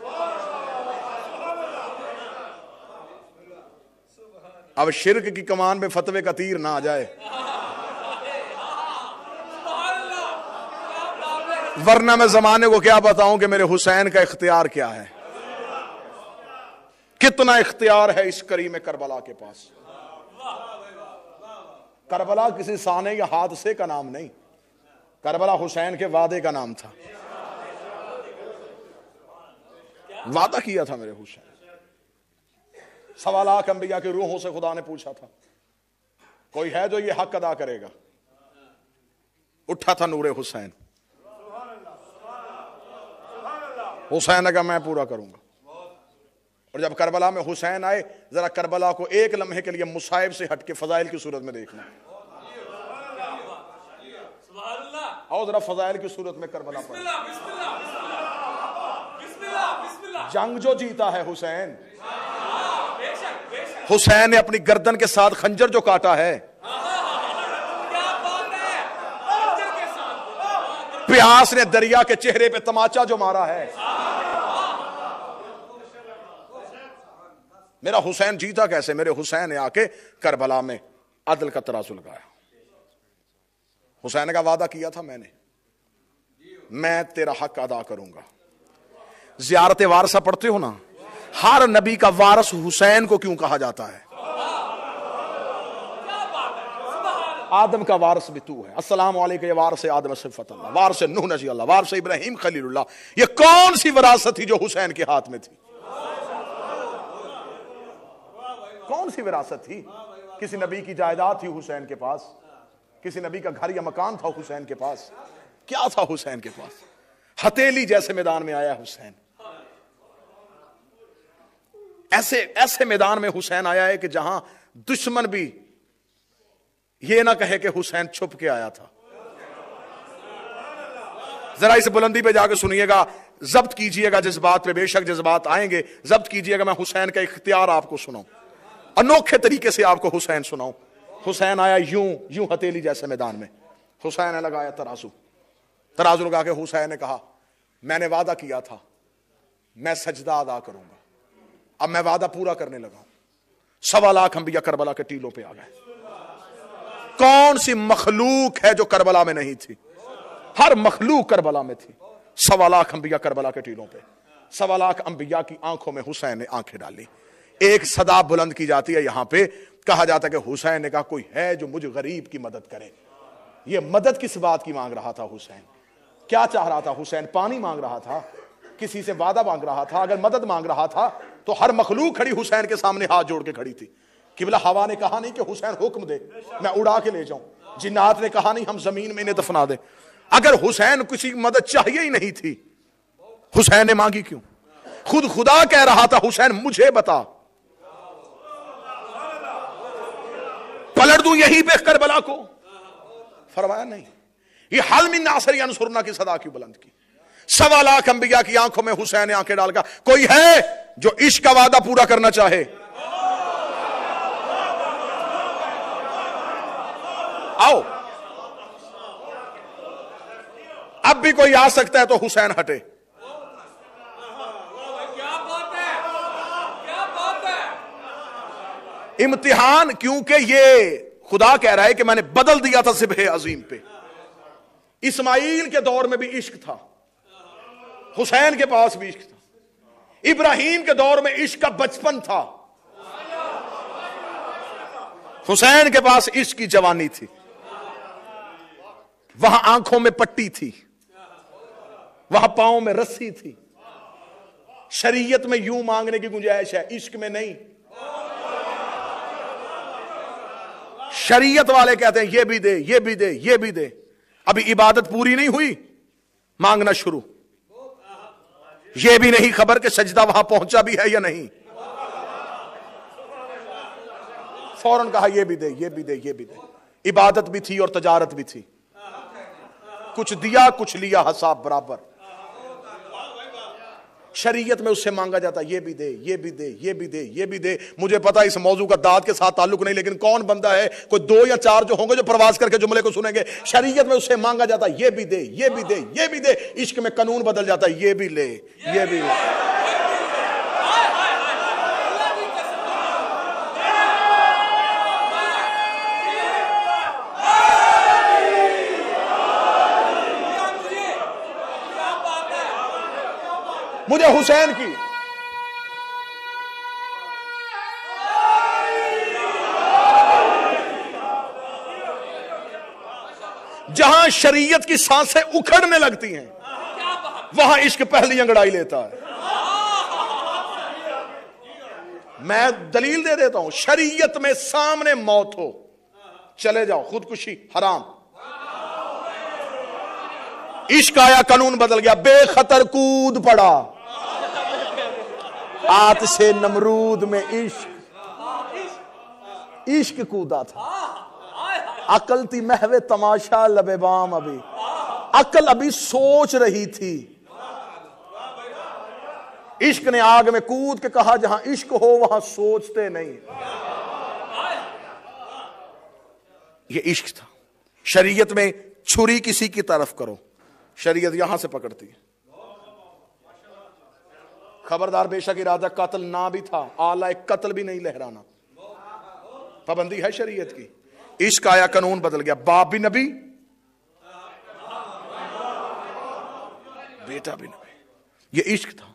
اب شرک کی کمان میں فتوے کا تیر نہ آ جائے, ورنہ میں زمانے کو کیا بتاؤں کہ میرے حسین کا اختیار کیا ہے, کتنا اختیار ہے اس کریم کربلا کے پاس. کربلا کسی سانے یا حادثے کا نام نہیں, کربلا حسین کے وعدے کا نام تھا. وعدہ کیا تھا میرے حسین. 1.25 لاکھ انبیاء کی روحوں سے خدا نے پوچھا تھا کوئی ہے جو یہ حق ادا کرے گا؟ اٹھا تھا نور حسین. حسین نے کہا میں پورا کروں گا. اور جب کربلا میں حسین آئے, ذرا کربلا کو ایک لمحے کے لیے مصائب سے ہٹ کے فضائل کی صورت میں دیکھنا. آؤ ذرا فضائل کی صورت میں کربلا پڑھ. جنگ جو جیتا ہے حسین, حسین نے اپنی گردن کے ساتھ خنجر جو کاٹا ہے, پیاس نے دریا کے چہرے پہ تماچا جو مارا ہے, میرا حسین جیتا کیسے؟ میرے حسین نے آ کے کربلا میں عدل کا ترازو لگایا. حسین کا وعدہ کیا تھا میں تیرا حق ادا کروں گا. زیارت وارثہ پڑھتے ہو نا, ہر نبی کا وارث حسین کو کیوں کہا جاتا ہے؟ آدم کا وارث بھی تو ہے. السلام علیکم یا وارث آدم صفت اللہ, وارث نوح نبی اللہ, وارث ابراہیم خلیل اللہ. یہ کون سی وراثت تھی جو حسین کے ہاتھ میں تھی؟ کون سی وراثت تھی؟ کسی نبی کی جائیداد تھی حسین کے پاس؟ کسی نبی کا گھر یا مکان تھا حسین کے پاس؟ کیا تھا حسین کے پاس؟ ہتھیلی جیسے میدان میں آیا حسین. ایسے میدان میں حسین آیا ہے کہ جہاں دشمن بھی یہ نہ کہے کہ حسین چھپ کے آیا تھا. ذرا اس بلندی پہ جا کے سنیے گا, ضبط کیجئے گا جذبات پہ, بے شک جذبات آئیں گے, ضبط کیجئے گا. میں حسین کا اختیار آپ کو سناؤں, انوکھے طریقے سے آپ کو حسین سناؤں. حسین آیا یوں ہتھیلی جیسے میدان میں. حسین نے لگایا ترازو لگا کے حسین نے کہا میں نے وعدہ کیا تھا میں سجدہ ادا کروں گا, اب میں وعدہ پورا کرنے لگا ہوں. 1.25 لاکھ انبیاء کربلا کے ٹیلوں پہ آ گئے. کون سی مخلوق ہے جو کربلا میں نہیں تھی؟ ہر مخلوق کربلا میں تھی. 1.25 لاکھ انبیاء کربلا کے ٹیلوں پہ. 1.25 لاکھ انبیاء کی آنکھوں میں حسین نے آنکھیں ڈالی. ایک صدا بلند کی جاتی ہے یہاں پہ, کہا جاتا ہے کہ حسین نے کہا کوئی ہے جو مجھ غریب کی مدد کرے. یہ مدد کس بات کی مانگ رہا تھا حسین؟ کیا چاہ رہا تھا حسین؟ پانی مانگ رہا تھا؟ کسی سے وعدہ مانگ رہا تھا؟ اگر مدد مانگ رہا تھا تو ہر مخلوق کھڑی حسین کے سامنے ہاتھ جوڑ کے کھڑی تھی. قبلہ ہوا نے کہا نہیں کہ حسین حکم دے میں اڑا کے لے جاؤں. جنات نے کہا نہیں ہم زمین میں انہیں دفنا دے. اگر حسین کسی مدد چاہیے ہی نہیں تھی, حسین نے مانگی کیوں؟ خود خدا کہہ رہا تھا حسین مجھے بتا, پلٹ دوں یہی پہ کربلا کو؟ فرمایا نہیں. یہ حل من ناصر ینصرنا کی صدا کیوں بلند کی؟ 1.25 لاکھ انبیاء کی آنکھوں میں حسین نے آنکھیں ڈال کر, کوئی ہے جو عشق کا وعدہ پورا کرنا چاہے؟ آؤ, اب بھی کوئی آ سکتا ہے تو حسین ہٹے. امتحان, کیونکہ یہ خدا کہہ رہا ہے کہ میں نے بدل دیا تھا صبح عظیم پہ. اسماعیل کے دور میں بھی عشق تھا, حسین کے پاس بھی عشق تھا. ابراہیم کے دور میں عشق کا بچپن تھا, حسین کے پاس عشق کی جوانی تھی. وہاں آنکھوں میں پٹی تھی, وہاں پاؤں میں رسی تھی. شریعت میں یوں مانگنے کی گنجائش ہے, عشق میں نہیں. شریعت والے کہتے ہیں یہ بھی دے, یہ بھی دے, یہ بھی دے. ابھی عبادت پوری نہیں ہوئی, مانگنا شروع. یہ بھی نہیں خبر کہ سجدہ وہاں پہنچا بھی ہے یا نہیں. فوراً کہا یہ بھی دے, یہ بھی دے, یہ بھی دے. عبادت بھی تھی اور تجارت بھی تھی. کچھ دیا کچھ لیا, حساب برابر. شریعت میں اس سے مانگا جاتا یہ بھی دے, یہ بھی دے, یہ بھی دے, یہ بھی دے. مجھے پتا اس موضوع کا داد کے ساتھ تعلق نہیں, لیکن کون بندہ ہے, کوئی 2 یا 4 جو ہوں گے جو پرواز کر کے جملے کو سنیں گے. شریعت میں اس سے مانگا جاتا یہ بھی دے, یہ بھی دے, یہ بھی دے. عشق میں قانون بدل جاتا ہے یہ بھی لے, یہ بھی لے. مجھے حسین کی جہاں شریعت کی سانسیں اکھڑنے لگتی ہیں وہاں عشق پہلی انگڑائی لیتا ہے. میں دلیل دے دیتا ہوں, شریعت میں سامنے موت ہو چلے جاؤ, خودکشی حرام. عشق آیا قانون بدل گیا, بے خطر کود پڑا. آتش نمرود میں عشق کودا تھا. عقل تھی محو تماشا لبے بام, ابھی عقل ابھی سوچ رہی تھی. عشق نے آگ میں کود کے کہا جہاں عشق ہو وہاں سوچتے نہیں. یہ عشق تھا. شریعت میں چھری کسی کی طرف کرو, شریعت یہاں سے پکڑتی ہے. خبردار بے شک ارادہ قتل نہ بھی تھا، آلہ قتل بھی نہیں لہرانا، پابندی ہے شریعت کی. عشق آیا قانون بدل گیا، باپ بھی نبی بیٹا بھی نبی. یہ عشق تھا،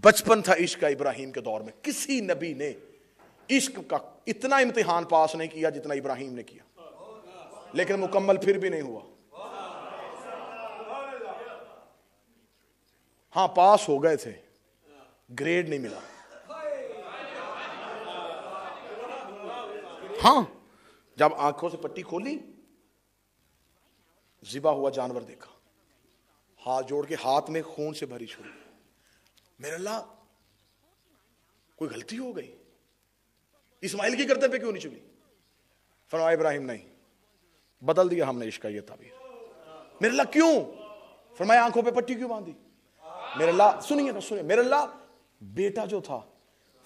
بچپن تھا عشق کا ابراہیم کے دور میں. کسی نبی نے عشق کا اتنا امتحان پاس نہیں کیا جتنا ابراہیم نے کیا، لیکن مکمل پھر بھی نہیں ہوا. ہاں پاس ہو گئے تھے، گریڈ نہیں ملا. ہاں جب آنکھوں سے پٹی کھولی، ذبح ہوا جانور دیکھا، ہاتھ جوڑ کے ہاتھ میں خون سے بھری چھری. میرے اللہ کوئی غلطی ہو گئی، اسماعیل کی گردن پہ کیوں نہیں چلی؟ فرمایا ابراہیم نہیں، بدل دیا ہم نے عشق کا یہ تعبیر. میرے اللہ کیوں؟ فرمایا آنکھوں پہ پٹی کیوں باندھی؟ میرے اللہ سنیے نا سنیے، میرے اللہ بیٹا جو تھا،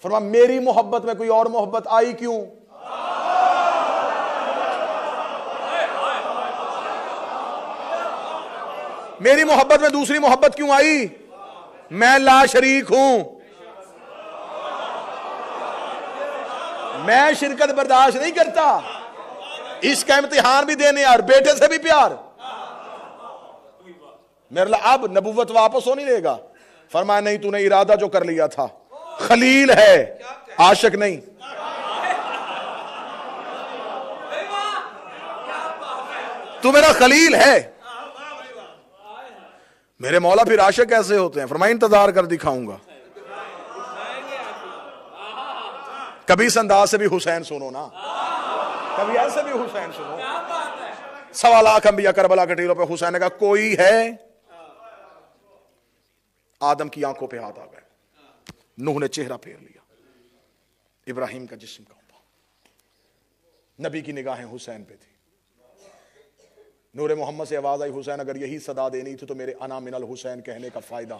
فرمایا میری محبت میں کوئی اور محبت آئی کیوں؟ میری محبت میں دوسری محبت کیوں آئی؟ میں لا شریک ہوں، میں شرکت برداشت نہیں کرتا. اس کا امتحان بھی دینے اور بیٹے سے بھی پیار. میرے اللہ اب نبوت واپس ہو نہیں دے گا. فرمایا نہیں، تو نے ارادہ جو کر لیا تھا، خلیل ہے عاشق نہیں. تو میرا خلیل ہے. میرے مولا پھر عاشق کیسے ہوتے ہیں؟ فرمایا انتظار کر دکھاؤں گا. کبھی اس انداز سے بھی حسین سنو نا، کبھی ایسے بھی حسین سنو. 1.25 لاکھ انبیاء کربلا کے ٹیلوں پہ، حسین نے کہا کوئی ہے؟ آدم کی آنکھوں پہ ہاتھ آ گئے، نوح نے چہرہ پھیر لیا، ابراہیم کا جسم کانپا. نبی کی نگاہیں حسین پہ تھی. نور محمد سے آواز آئی، حسین اگر یہی صدا دینی تھی تو میرے انا من الحسین کہنے کا فائدہ.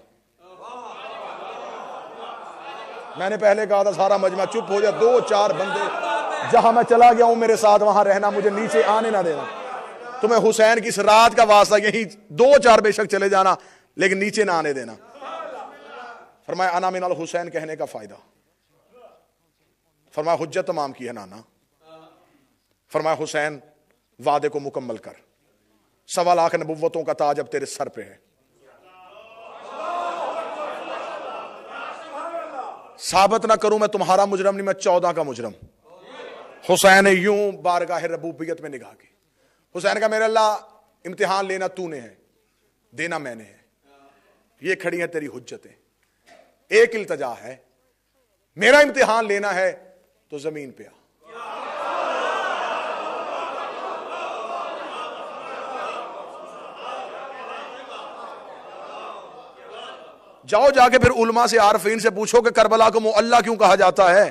میں نے پہلے کہا تھا سارا مجمع چپ ہو جائے، 2-4 بندے، جہاں میں چلا گیا ہوں میرے ساتھ وہاں رہنا، مجھے نیچے آنے نہ دینا. تمہیں حسین کی اس رات کا واسطہ، یہی 2-4 بے شک چلے جانا لیکن نیچے نہ آنے دینا. فرمایا انا من الحسین کہنے کا فائدہ. فرمایا حجت تمام کی ہے نانا. فرمایا حسین وعدے کو مکمل کر، 1.25 لاکھ نبوتوں کا تاج اب تیرے سر پہ ہے. ثابت نہ کروں میں تمہارا مجرم نہیں، میں 14 کا مجرم. حسین نے یوں بارگاہ ربوبیت میں نگاہ کی. حسین کا میرے اللہ امتحان لینا تو نے ہے، دینا میں نے ہے. یہ کھڑی ہیں تیری حجتیں. ایک التجا ہے، میرا امتحان لینا ہے تو زمین پہ آ. جاؤ جا کے پھر علماء سے عارفین سے پوچھو کہ کربلا کو معلی کیوں کہا جاتا ہے.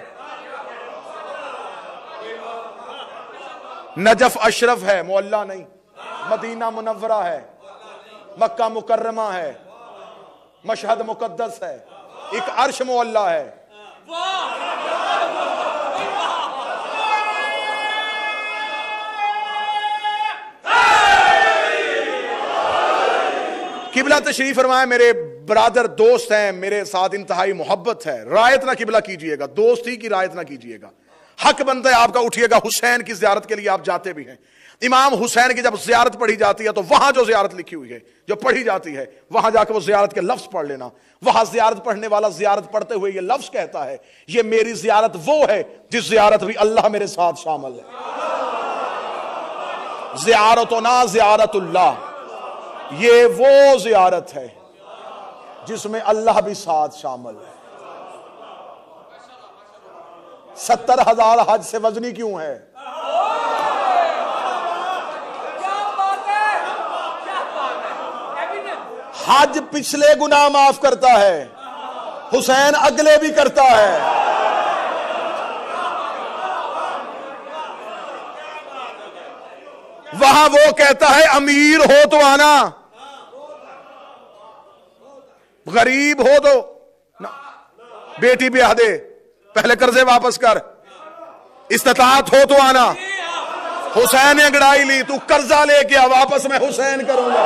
نجف اشرف ہے، معلی نہیں. مدینہ منورہ ہے، مکہ مکرمہ ہے، مشہد مقدس ہے، ایک عرش معلی ہے. قبلہ تشریف فرمائے، میرے برادر دوست ہیں، میرے ساتھ انتہائی محبت ہے. رعایت نہ قبلہ کیجئے گا، دوستی کی رعایت نہ کیجئے گا. حق بنتا ہے آپ کا، اٹھیے گا. حسین کی زیارت کے لیے آپ جاتے بھی ہیں. امام حسین کی جب زیارت پڑھی جاتی ہے تو وہاں جو زیارت لکھی ہوئی ہے، جو پڑھی جاتی ہے، وہاں جا کے وہ زیارت کے لفظ پڑھ لینا. وہاں زیارت پڑھنے والا زیارت پڑھتے ہوئے یہ لفظ کہتا ہے، یہ میری زیارت وہ ہے جس زیارت بھی اللہ میرے ساتھ شامل ہے. زیارتنا زیارت اللہ، یہ وہ زیارت ہے جس میں اللہ بھی ساتھ شامل ہے. 70,000 حج سے وزنی کیوں ہے؟ حج پچھلے گناہ معاف کرتا ہے، حسین اگلے بھی کرتا ہے. وہاں وہ کہتا ہے امیر ہو تو آنا، غریب ہو تو بیٹی بیاہ دے، پہلے قرضے واپس کر، استطاعت ہو تو آنا. حسین نے انگڑائی لی، تو قرضہ لے کے واپس میں حسین کروں گا.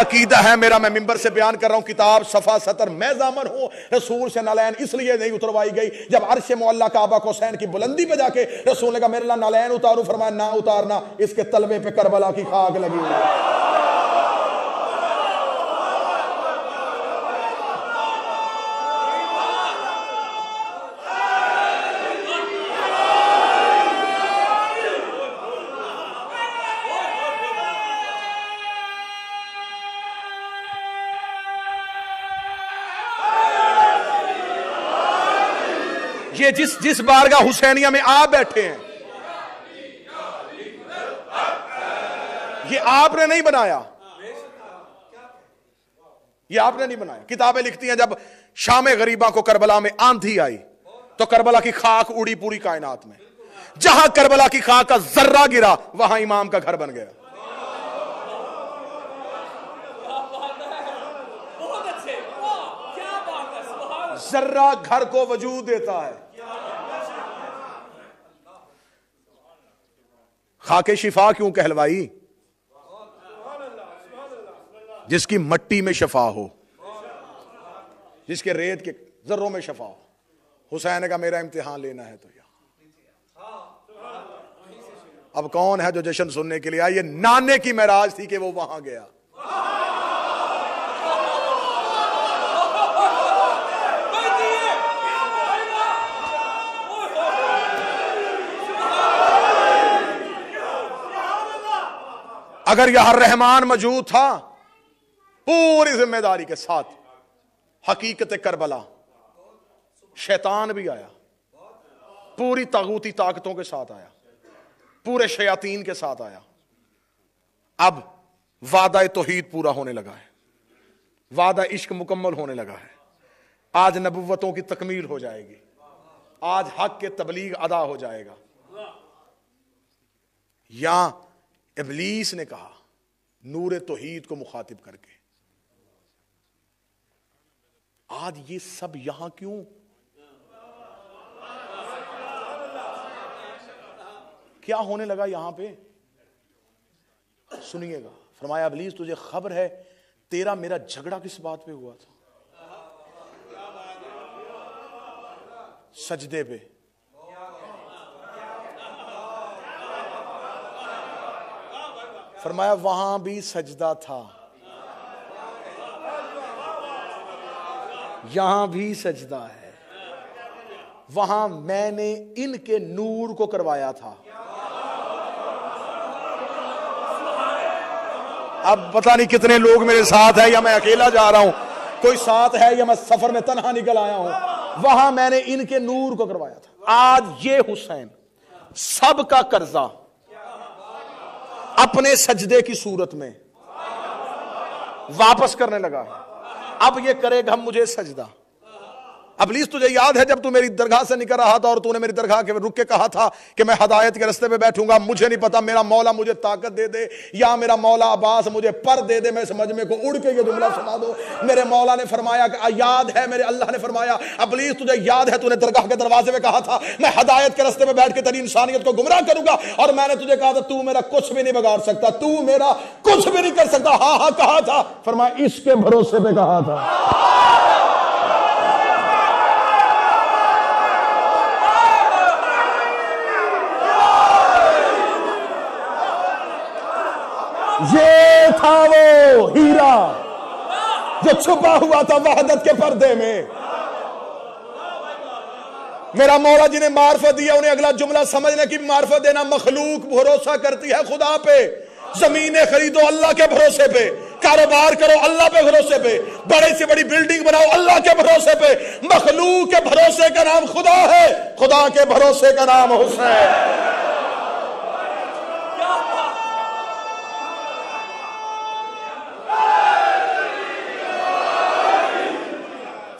عقیدہ ہے میرا، میں ممبر سے بیان کر رہا ہوں، کتاب صفحہ 70، میں ضامن ہوں رسول سے نالین اس لیے نہیں اتروائی گئی، جب عرش معلیٰ کعبہ حسین کی بلندی پہ جا کے رسول نے کہا میرے لیے نالین اتارو، فرمایا نہ اتارنا، اس کے تلوے پہ کربلا کی خاک لگی ہوئی ہے۔ یہ جس بارگاہ حسینیہ میں آپ بیٹھے ہیں، یہ آپ نے نہیں بنایا، یہ آپ نے نہیں بنایا۔ کتابیں لکھتی ہیں جب شام غریبہ کو کربلا میں آندھی آئی تو کربلا کی خاک اڑی پوری کائنات میں، جہاں کربلا کی خاک کا ذرہ گرا وہاں امام کا گھر بن گیا۔ ذرہ گھر کو وجود دیتا ہے۔ خاک شفا کیوں کہلوائی؟ جس کی مٹی میں شفا ہو، جس کے ریت کے ذروں میں شفا ہو۔ حسین نے کہا میرا امتحان لینا ہے تو یہاں۔ اب کون ہے جو جشن سننے کے لیے آیا؟ یہ نانے کی معراج تھی کہ وہ وہاں گیا۔ اگر یہاں رحمان موجود تھا پوری ذمہ داری کے ساتھ، حقیقت کربلا، شیطان بھی آیا، پوری طاغوتی طاقتوں کے ساتھ آیا، پورے شیاطین کے ساتھ آیا۔ اب وعدہ توحید پورا ہونے لگا ہے، وعدہ عشق مکمل ہونے لگا ہے، آج نبوتوں کی تکمیل ہو جائے گی، آج حق کے تبلیغ ادا ہو جائے گا۔ یہاں ابلیس نے کہا نور توحید کو مخاطب کر کے، آج یہ سب یہاں کیوں؟ کیا ہونے لگا یہاں پہ؟ سنیے گا۔ فرمایا ابلیس تجھے خبر ہے تیرا میرا جھگڑا کس بات پہ ہوا تھا؟ سجدے پہ۔ فرمایا وہاں بھی سجدہ تھا، یہاں بھی سجدہ ہے، وہاں میں نے ان کے نور کو کروایا تھا۔ اب پتہ نہیں کتنے لوگ میرے ساتھ ہیں یا میں اکیلا جا رہا ہوں، کوئی ساتھ ہے یا میں سفر میں تنہا نکل آیا ہوں۔ وہاں میں نے ان کے نور کو کروایا تھا۔ آج یہ حسین سب کا قرضہ اپنے سجدے کی صورت میں واپس کرنے لگا ہے۔ اب یہ کرے گا مجھے سجدہ۔ ابلیس تجھے یاد ہے جب تو میری درگاہ سے نکل رہا تھا اور تو نے میری درگاہ کے رک کے کہا تھا کہ میں ہدایت کے رستے پہ بیٹھوں گا، مجھے نہیں پتا میرا مولا مجھے طاقت دے دے یا میرا مولا عباس مجھے پر دے دے، میں اس مجمع کو اڑ کے یہ جملہ سنا دو۔ میرے مولا نے فرمایا کہ یاد ہے، میرے اللہ نے فرمایا ابلیس تجھے یاد ہے تو نے درگاہ کے دروازے پہ کہا تھا میں ہدایت کے رستے پہ بیٹھ کے تیری انسانیت کو گمراہ کروں گا، اور میں نے تجھے کہا تھا تو میرا کچھ بھی نہیں بگاڑ سکتا، تو میرا کچھ بھی نہیں کر سکتا۔ ہاں ہاں کہا تھا، فرمایا اس کے بھروسے پہ کہا تھا۔ یہ تھا وہ ہیرا جو چھپا ہوا تھا وحدت کے پردے میں۔ میرا مولا جنہیں معرفت دیا انہیں اگلا جملہ سمجھنے کی معرفت دینا۔ مخلوق بھروسہ کرتی ہے خدا پہ، زمینیں خریدو اللہ کے بھروسے پہ، کاروبار کرو اللہ پہ بھروسے پہ، بڑی سے بڑی بلڈنگ بناؤ اللہ کے بھروسے پہ۔ مخلوق کے بھروسے کا نام خدا ہے، خدا کے بھروسے کا نام حسین۔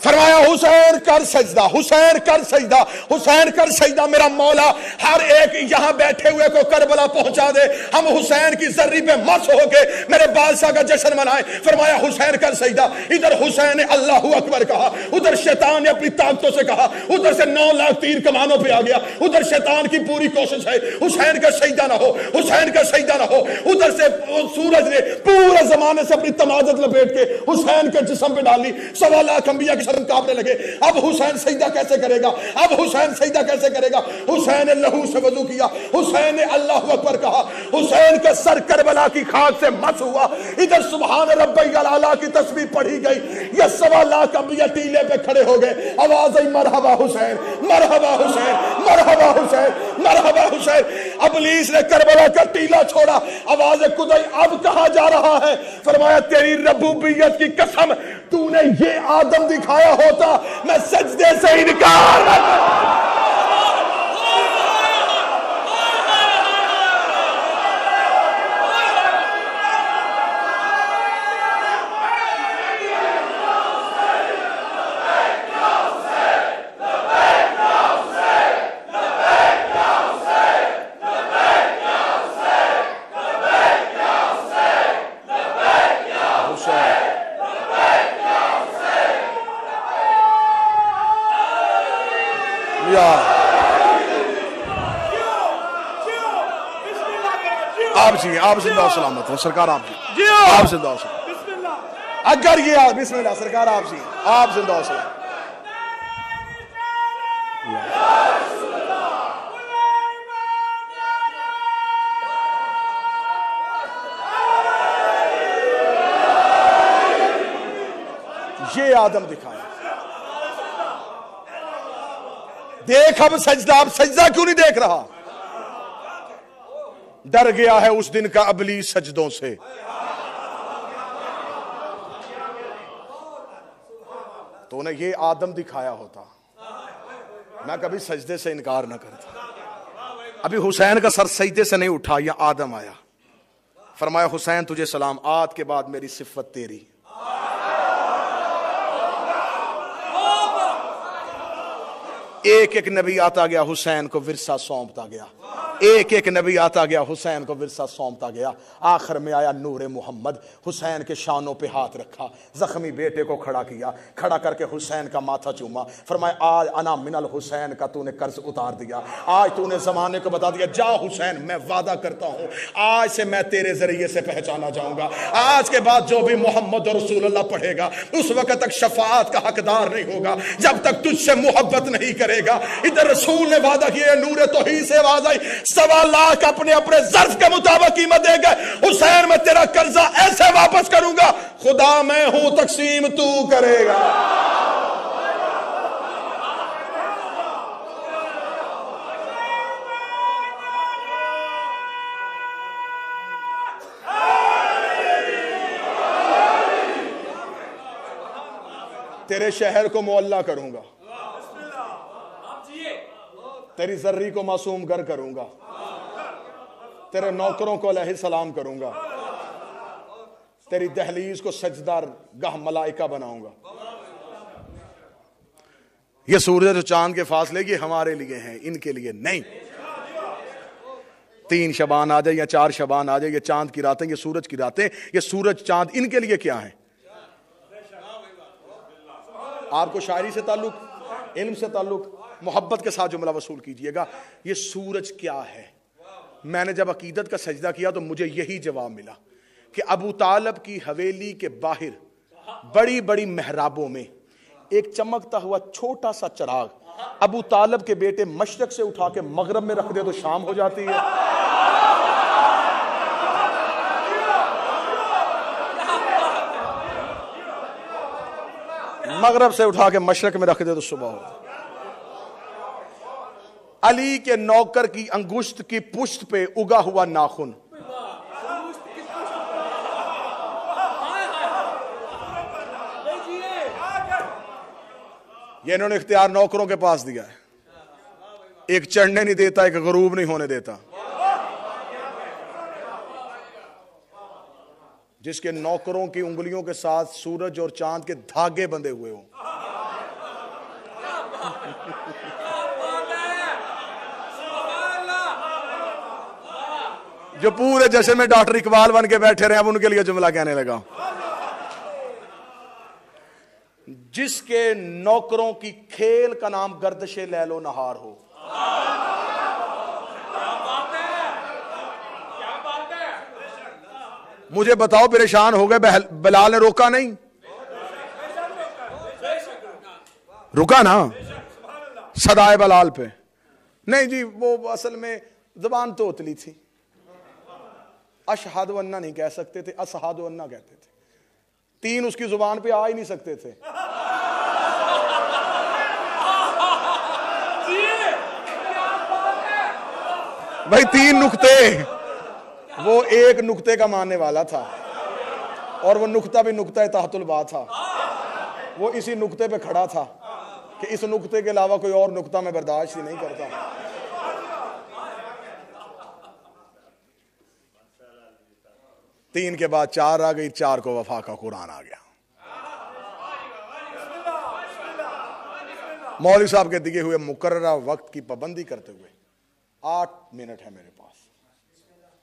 فرمایا حسین حسین کر سجدہ، حسین کر سجدہ، حسین کر سجدہ، میرا مولا ہر ایک یہاں بیٹھے ہوئے کو کربلا پہنچا دے، ہم حسین کی زری پہ مس ہو کے میرے بادشاہ کا جشن منائیں۔ فرمایا حسین کر سجدہ، ادھر حسین نے اللہ اکبر کہا، ادھر شیطان نے اپنی طاقتوں سے کہا، ادھر سے 9 لاکھ تیر کمانوں پہ آ گیا، ادھر شیطان کی پوری کوشش ہے حسین کا سجدہ نہ ہو، حسین کا سجدہ نہ ہو، ادھر سے سورج نے پورے زمانے سے اپنی تمازت لپیٹ کے حسین کے جسم پہ ڈالی، 1.25 لاکھ انبیاء کے سر کانپنے لگے۔ اب حسین سجدہ کیسے کرے گا؟ اب حسین سجدہ کیسے کرے گا؟ حسین نے لہو سے وضو کیا، حسین نے اللہ اکبر کہا، حسین کا سر کربلا کی خاک سے مس ہوا، ادھر سبحان ربی الاعلیٰ کی تسبیح پڑھی گئی، یہ 1.25 لاکھ انبیاء ٹیلے پہ کھڑے ہو گئے، آواز آئی مرحبا حسین، مرحبا حسین، مرحبا حسین، مرحبا حسین۔ ابلیس نے کربلا کا ٹیلا چھوڑا، آواز خدائی اب کہاں جا رہا ہے؟ فرمایا تیری ربوبیت کی قسم، تو نے یہ آدم دکھایا ہوتا میں سجدے سے انکار نہ کرتا۔ آپ جی، آپ زندہ و سلامت ہو سرکار، آپ جی، آپ زندہ و سلامت۔ اگر یہ بسم اللہ سرکار، آپ جی، آپ زندہ و سلامت۔ یہ آدم دکھایا، دیکھ اب سجدہ، اب سجدہ کیوں نہیں دیکھ رہا؟ ڈر گیا ہے اس دن کا ابلیس سجدوں سے۔ تو نے یہ آدم دکھایا ہوتا میں کبھی سجدے سے انکار نہ کرتا۔ ابھی حسین کا سر سجدے سے نہیں اٹھا، یہ آدم آیا، فرمایا حسین تجھے سلام، آج کے بعد میری صفت تیری۔ ایک ایک نبی آتا گیا، حسین کو ورثہ سونپتا گیا، ایک ایک نبی آتا گیا، حسین کو ورثہ سونپتا گیا۔ آخر میں آیا نور محمد، حسین کے شانوں پہ ہاتھ رکھا، زخمی بیٹے کو کھڑا کیا، کھڑا کر کے حسین کا ماتھا چوما، فرمایا آج انا من الحسین کا تو نے قرض اتار دیا، آج تو نے زمانے کو بتا دیا، جا حسین میں وعدہ کرتا ہوں آج سے میں تیرے ذریعے سے پہچانا جاؤں گا، آج کے بعد جو بھی محمد رسول اللہ پڑھے گا اس وقت تک شفاعت کا حقدار نہیں ہوگا جب تک تجھ سے محبت نہیں کرے گا۔ ادھر رسول نے وعدہ کیا، نور توحید سے آواز آئی، 1.25 لاکھ اپنے اپنے ظرف کے مطابق قیمت دے گئے، حسین میں تیرا قرضہ ایسے واپس کروں گا، خدا میں ہوں تقسیم تو کرے گا۔ تیرے شہر کو معلّہ کروں گا، تیری ذری کو معصوم گر کروں گا، تیرے نوکروں کو علیہ السلام کروں گا، تیری دہلیز کو سجدہ گاہ ملائکہ بناؤں گا۔ یہ سورج اور چاند کے فاصلے یہ ہمارے لیے ہیں، ان کے لیے نہیں۔ 3 شبان آ جائے یا 4 شبان آ جائے، یہ چاند کی راتیں، یہ سورج کی راتیں، یہ سورج چاند ان کے لیے کیا ہیں؟ آپ کو شاعری سے تعلق، علم سے تعلق، محبت کے ساتھ جملہ وصول کیجئے گا، یہ سورج کیا ہے؟ میں نے جب عقیدت کا سجدہ کیا تو مجھے یہی جواب ملا کہ ابو طالب کی حویلی کے باہر بڑی بڑی محرابوں میں ایک چمکتا ہوا چھوٹا سا چراغ ابو طالب کے بیٹے مشرق سے اٹھا کے مغرب میں رکھ دے تو شام ہو جاتی ہے، مغرب سے اٹھا کے مشرق میں رکھ دے تو صبح ہو۔ علی کے نوکر کی انگشت کی پشت پہ اگا ہوا ناخن، یہ انہوں نے اختیار نوکروں کے پاس دیا ہے، ایک چڑھنے نہیں دیتا، ایک غروب نہیں ہونے دیتا۔ جس کے نوکروں کی انگلیوں کے ساتھ سورج اور چاند کے دھاگے بندھے ہوئے ہوں، جو پورے جشن میں ڈاکٹر اقبال بن کے بیٹھے رہے اب ان کے لیے جملہ کہنے لگا. جس کے نوکروں کی کھیل کا نام گردش لیل و نہار ہو. مجھے بتاؤ پریشان ہو گئے بلال نے روکا نہیں؟ رکا نا صدائے بلال پہ. نہیں جی وہ اصل میں زبان تو اتلی تھی. اشہد و انہ نہیں کہہ سکتے تھے, اسہد و انہ کہتے تھے. 3 اس کی زبان پہ آ ہی نہیں سکتے تھے. بھائی 3 نقطے, وہ ایک نقطے کا ماننے والا تھا اور وہ نقطہ بھی نقطہ تحت الباء تھا. وہ اسی نقطے پہ کھڑا تھا کہ اس نقطے کے علاوہ کوئی اور نقطہ میں برداشت ہی نہیں کرتا. تین کے بعد 4 آ گئی, 4 کو وفا کا قرآن آ گیا. مولوی صاحب کے دیے ہوئے مقررہ وقت کی پابندی کرتے ہوئے 8 منٹ ہے میرے پاس.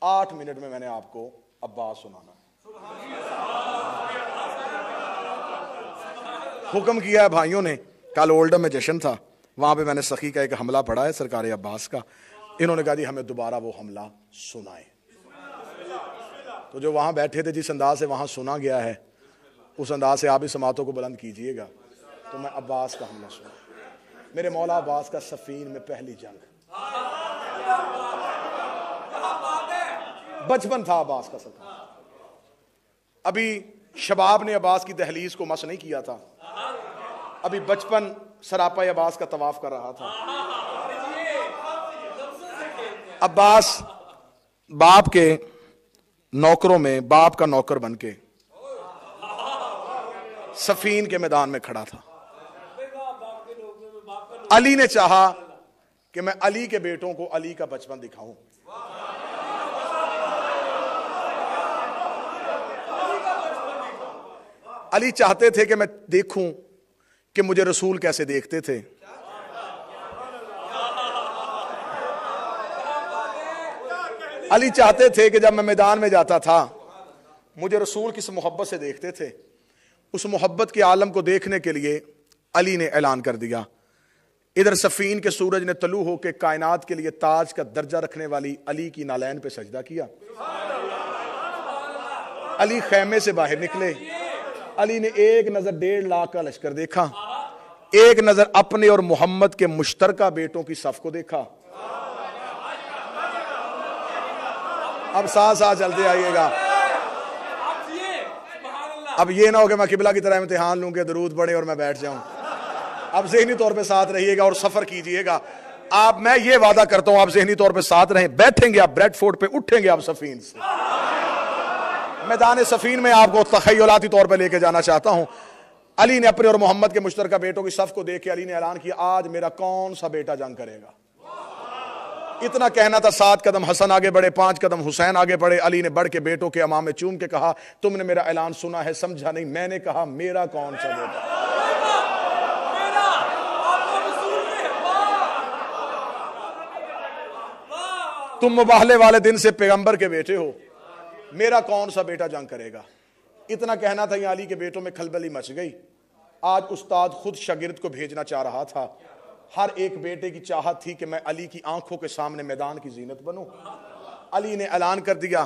8 منٹ میں نے آپ کو عباس سنانا. حکم کیا ہے بھائیوں نے. کل اولڈم میں جشن تھا, وہاں پہ میں نے سخی کا ایک حملہ پڑھا ہے سرکار عباس کا. انہوں نے کہا جی ہمیں دوبارہ وہ حملہ سنائیں. تو جو وہاں بیٹھے تھے جس انداز سے وہاں سنا گیا ہے اس انداز سے آپ اس سماعتوں کو بلند کیجئے گا. تو میں عباس کا حملہ سنا. میرے مولا عباس کا صفین میں پہلی جنگ. بچپن تھا عباس کا سرکار. ابھی شباب نے عباس کی دہلیز کو مس نہیں کیا تھا. ابھی بچپن سراپا عباس کا طواف کر رہا تھا. عباس باپ کے نوکروں میں باپ کا نوکر بن کے صفین کے میدان میں کھڑا تھا. علی نے چاہا کہ میں علی کے بیٹوں کو علی کا بچپن دکھاؤں. علی چاہتے تھے کہ میں دیکھوں کہ مجھے رسول کیسے دیکھتے تھے. علی چاہتے تھے کہ جب میں میدان میں جاتا تھا مجھے رسول کس محبت سے دیکھتے تھے. اس محبت کے عالم کو دیکھنے کے لیے علی نے اعلان کر دیا. ادھر صفین کے سورج نے طلوع ہو کے کائنات کے لیے تاج کا درجہ رکھنے والی علی کی نالین پہ سجدہ کیا. علی خیمے سے باہر نکلے. علی نے ایک نظر 1.5 لاکھ کا لشکر دیکھا. ایک نظر اپنے اور محمد کے مشترکہ بیٹوں کی صف کو دیکھا. اب ساتھ ساتھ چلتے آئیے گا. اب یہ نہ ہو کہ میں قبلہ کی طرح امتحان لوں کہ درود پڑھے اور میں بیٹھ جاؤں. اب ذہنی طور پہ ساتھ رہیے گا اور سفر کیجئے گا. آپ میں یہ وعدہ کرتا ہوں آپ ذہنی طور پہ ساتھ رہیں. بیٹھیں گے آپ بریڈ فورٹ پہ, اٹھیں گے آپ صفین سے. میدان صفین میں آپ کو تخیلاتی طور پہ لے کے جانا چاہتا ہوں. علی نے اپنے اور محمد کے مشترکہ بیٹوں کی صف کو دیکھ کے علی نے اعلان کیا آج میرا کون سا بیٹا جنگ کرے گا. اتنا کہنا تھا 7 قدم حسن آگے بڑھے, 5 قدم حسین آگے بڑھے. علی نے بڑھ کے بیٹوں کے امام میں چوم کے کہا تم نے میرا اعلان سنا ہے سمجھا نہیں. میں نے کہا میرا کون سا بیٹا. تم مباہلے والے دن سے پیغمبر کے بیٹے ہو, میرا کون سا بیٹا جنگ کرے گا. اتنا کہنا تھا یہ علی کے بیٹوں میں کھلبلی مچ گئی. آج استاد خود شاگرد کو بھیجنا چاہ رہا تھا. ہر ایک بیٹے کی چاہت تھی کہ میں علی کی آنکھوں کے سامنے میدان کی زینت بنوں. علی نے اعلان کر دیا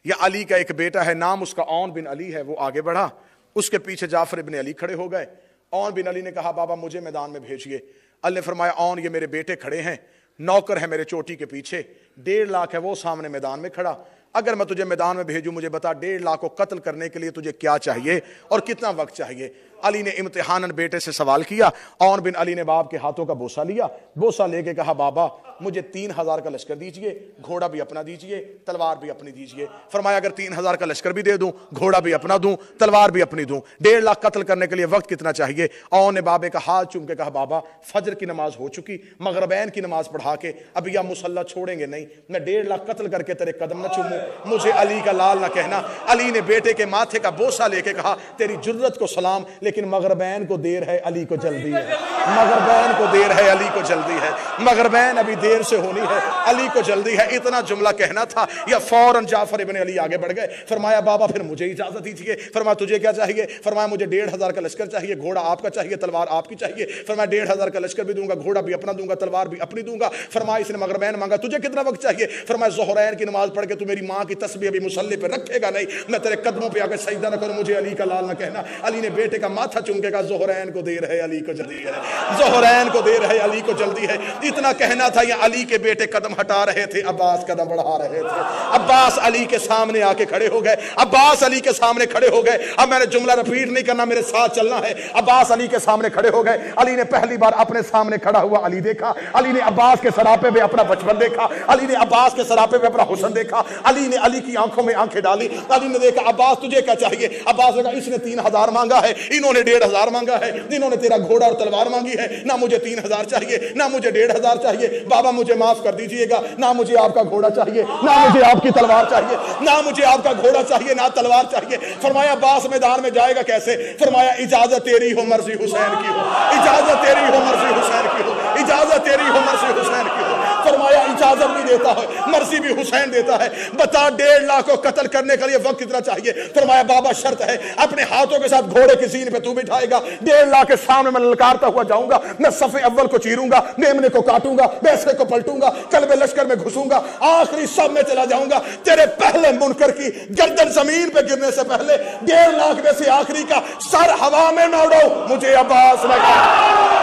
یہ علی کا ایک بیٹا ہے, نام اس کا اون بن علی ہے. وہ آگے بڑھا, اس کے پیچھے جعفر ابن علی کھڑے ہو گئے. اون بن علی نے کہا بابا مجھے میدان میں بھیجیے. علی نے فرمایا اون یہ میرے بیٹے کھڑے ہیں, نوکر ہے میرے چوٹی کے پیچھے, 1.5 لاکھ ہے وہ سامنے میدان میں کھڑا. اگر میں تجھے میدان میں بھیجوں مجھے بتا 1.5 لاکھ کو قتل کرنے کے لیے تجھے کیا چاہیے اور کتنا وقت چاہیے. علی نے امتحاناً بیٹے سے سوال کیا. اون بن علی نے باپ کے ہاتھوں کا بوسہ لیا. بوسہ لے کے کہا بابا مجھے 3000 کا لشکر دیجئے, گھوڑا بھی اپنا دیجئے, تلوار بھی اپنی دیجئے. فرمایا اگر 3000 کا لشکر بھی دے دوں, گھوڑا بھی اپنا دوں, تلوار بھی اپنی دوں, 1.5 لاکھ قتل کرنے کے لیے وقت کتنا چاہیے. اون نے بابے کا ہاتھ چوم کے کہا بابا فجر کی نماز ہو چکی, مغربین کی نماز پڑھا کے اب یا مصلی چھوڑیں گے نہیں, میں 1.5 لاکھ قتل کر کے تیرے قدم نہ چوموں, مجھے علی کا لال نہ کہنا. علی نے بیٹے کے ماتھے کا بوسہ لے کے کہا تیری جرت کو سلام, لیکن مغربین کو دیر ہے علی کو جلدی ہے، مغربین کو دیر ہے علی کو جلدی ہے، مغربین ابھی دیر سے ہونی ہے، علی کو جلدی ہے۔ اتنا جملہ کہنا تھا یا فوراً جعفر ابن علی آگے بڑھ گئے۔ فرمایا بابا پھر مجھے اجازت دیجیے۔ فرمایا تجھے کیا چاہیے؟ فرمایا مجھے 1500 کا لشکر چاہیے، گھوڑا آپ کا چاہیے، تلوار آپ کی چاہیے۔ فرمایا 1500 کا لشکر بھی دوں گا، گھوڑا بھی اپنا دوں گا، تلوار بھی اپنی دوں گا۔ فرمایا اس نے مغربین مانگا تجھے کتنا وقت چاہیے؟ فرمایا ظہرین کی نماز پڑھ کے تو میری ماں کی تسبیح ابھی مصلی پہ رکھے گا نہیں، میں تیرے قدموں پہ آ کے سجدہ نہ کروں، مجھے علی کا لال نہ کہنا۔ علی نے بیٹے کا ماتھا چوم کے کہا ظہرین کو دیر ہے علی کو جلدی ہے، ظہرین کو دیر ہے علی کو جلدی ہے۔ اتنا کہنا تھا یا علی کے بیٹے قدم ہٹا رہے تھے، عباس قدم بڑھا رہے تھے۔ عباس علی کے سامنے آ کے کھڑے ہو گئے، عباس علی کے سامنے کھڑے ہو گئے۔ اب میں نے جملہ رپیٹ نہیں کرنا، میرے ساتھ چلنا ہے۔ عباس علی کے سامنے کھڑے ہو گئے۔ علی نے پہلی بار اپنے سامنے کھڑا ہوا علی دیکھا، علی نے عباس کے سراپے پہ اپنا بچپن دیکھا، علی نے عباس کے سراپے پہ اپنا حسن دیکھا، علی نے علی کی آنکھوں میں آنکھیں ڈالی، علی نے دیکھا عباس تجھے کیا چاہیے؟ عباس نے کہا اس نے 3000 مانگا ہے، انہوں نے 1500 مانگا ہے، انہوں نے تیرا گھوڑا اور تلوار مانگی ہے، نہ مجھے 3000 چاہیے نہ مجھے 1500 چاہیے، بابا مجھے معاف کر دیجئے گا، نہ مجھے آپ کا گھوڑا چاہیے نہ مجھے آپ کی تلوار چاہیے، نہ مجھے آپ کا گھوڑا چاہیے نہ تلوار چاہیے۔ فرمایا عباس میدان میں جائے گا کیسے؟ فرمایا اجازت تیری ہو مرضی حسین کی ہو، اجازت تیری ہو مرضی حسین کی ہو، اجازت تیری ہو مرضی حسین کی ہو۔ فرمایا اجازت بھی دیتا ہے، مرضی بھی حسین دیتا ہے۔ بتا 1.5 لاکھ کو قتل کرنے کے لیے وقت کتنا چاہیے؟ فرمایا بابا شرط ہے اپنے ہاتھوں کے ساتھ گھوڑے کی زین پہ تو بٹھائے گا، 1.5 لاکھ کے سامنے میں للکارتا ہوا جاؤں گا، میں صف اول کو چیروں گا، میمنے کو کاٹوں گا، بیسے کو پلٹوں گا، قلب لشکر میں گھسوں گا، آخری سب میں چلا جاؤں گا، تیرے پہلے منکر کی گردن زمین پہ گرنے سے پہلے 1.5 لاکھ میں سے آخری کا سر ہوا میں نہ اڑو، مجھے عباس نہ کہا۔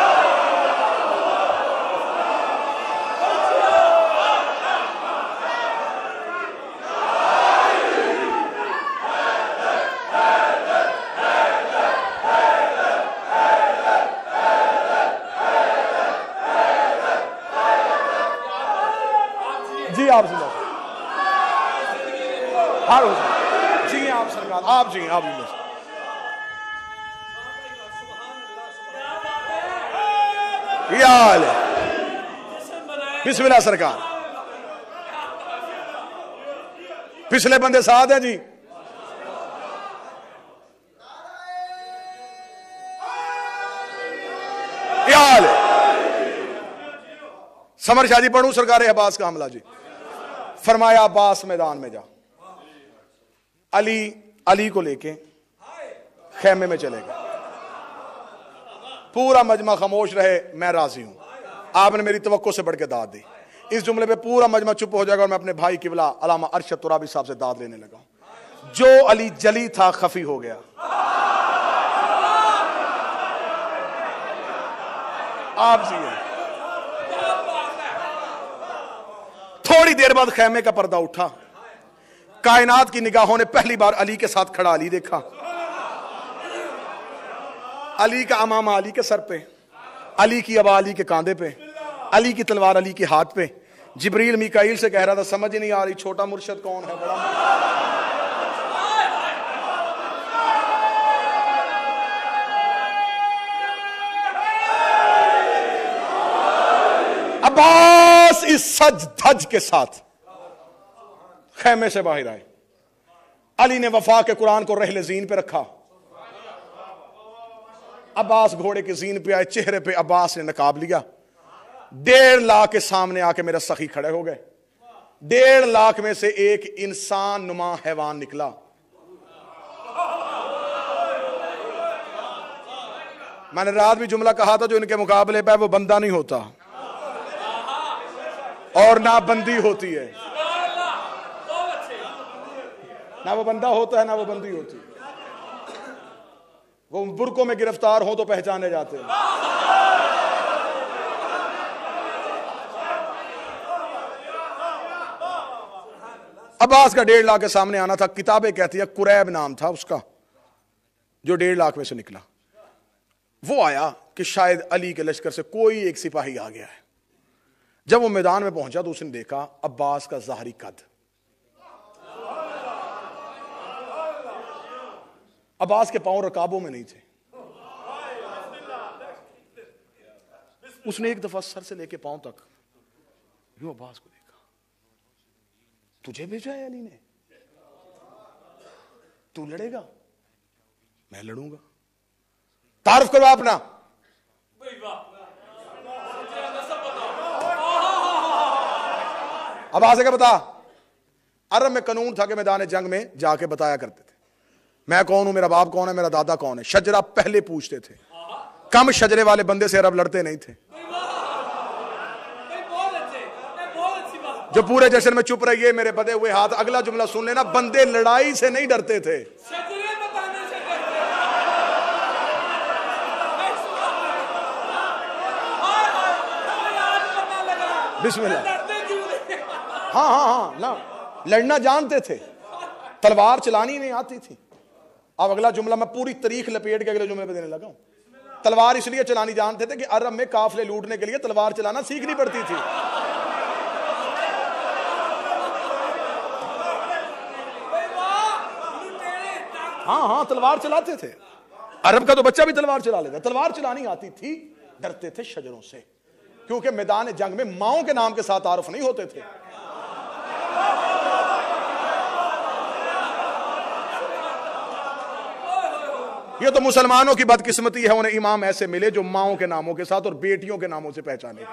جی آپ سنو ہر حسین جی آپ سرکار آپ جی آپ یا بسم اللہ سرکار، پچھلے بندے ساتھ ہیں جی۔ سمر شاہ جی پڑھوں سرکار عباس کا حملہ جی۔ فرمایا عباس میدان میں جا، علی کو لے کے خیمے میں چلے گئے، پورا مجمع خاموش رہے، میں راضی ہوں، آپ نے میری توقع سے بڑھ کے داد دی۔ اس جملے پہ پورا مجمع چپ ہو جائے گا اور میں اپنے بھائی قبلہ علامہ ارشد ترابی صاحب سے داد لینے لگا ہوں۔ جو علی جلی تھا خفی ہو گیا۔ آپ جی تھوڑی دیر بعد خیمے کا پردہ اٹھا، کائنات کی نگاہوں نے پہلی بار علی کے ساتھ کھڑا علی دیکھا، علی کا امامہ علی کے سر پہ، علی کی ابا علی کے کاندھے پہ، علی کی تلوار علی کے ہاتھ پہ۔ جبریل میکائیل سے کہہ رہا تھا سمجھ نہیں آ رہی چھوٹا مرشد کون ہے، بڑا عباس اس سج دھج کے ساتھ خیمے سے باہر آئے۔ علی نے وفا کے قرآن کو رحل زین پہ رکھا، عباس گھوڑے کی زین پہ آئے، چہرے پہ عباس نے نقاب لیا۔ 1.5 لاکھ کے سامنے آ کے میرا سخی کھڑے ہو گئے۔ 1.5 لاکھ میں سے ایک انسان نما حیوان نکلا۔ میں نے رات بھی جملہ کہا تھا جو ان کے مقابلے پہ وہ بندہ نہیں ہوتا اور نہ بندی ہوتی ہے، نہ وہ بندہ ہوتا ہے نہ وہ بندی ہوتی ہے۔ وہ برقوں میں گرفتار ہوں تو پہچانے جاتے ہیں۔ عباس کا 1.5 لاکھ کے سامنے آنا تھا۔ کتابیں کہتی ہے قریب نام تھا اس کا جو 1.5 لاکھ میں سے نکلا۔ وہ آیا کہ شاید علی کے لشکر سے کوئی ایک سپاہی آ گیا ہے۔ جب وہ میدان میں پہنچا تو اس نے دیکھا عباس کا ظاہری قد، عباس کے پاؤں رکابوں میں نہیں تھے۔ اس نے ایک دفعہ سر سے لے کے پاؤں تک یوں عباس کو دیکھا۔ تجھے بھیجا ہے علی نے؟ تو لڑے گا؟ میں لڑوں گا۔ تعارف کروا اپنا. اب آ سکے بتا. عرب میں قانون تھا کہ میدان جنگ میں جا کے بتایا کرتے تھے میں کون ہوں, میرا باپ کون ہے, میرا دادا کون ہے. شجرہ پہلے پوچھتے تھے. کم شجرے والے بندے سے عرب لڑتے نہیں تھے. جو پورے جشن میں چپ رہیے میرے بدے ہوئے ہاتھ, اگلا جملہ سن لینا. بندے لڑائی سے نہیں ڈرتے تھے, بسم اللہ. ہاں ہاں ہاں نہ لڑنا جانتے تھے, تلوار چلانی نہیں آتی تھی. اب اگلا جملہ میں پوری تاریخ لپیٹ کے اگلے جملے پہ دینے لگا ہوں. تلوار اس لیے چلانی جانتے تھے کہ عرب میں قافلے لوٹنے کے لیے تلوار چلانا سیکھنی پڑتی تھی. ہاں ہاں تلوار چلاتے تھے. عرب کا تو بچہ بھی تلوار چلا لیتا. تلوار چلانی آتی تھی, ڈرتے تھے شجروں سے, کیونکہ میدان جنگ میں ماؤں کے نام کے ساتھ تعارف نہیں ہوتے تھے. یہ تو مسلمانوں کی بدقسمتی ہے, انہیں امام ایسے ملے جو ماؤں کے ناموں کے ساتھ اور بیٹیوں کے ناموں سے پہچانے.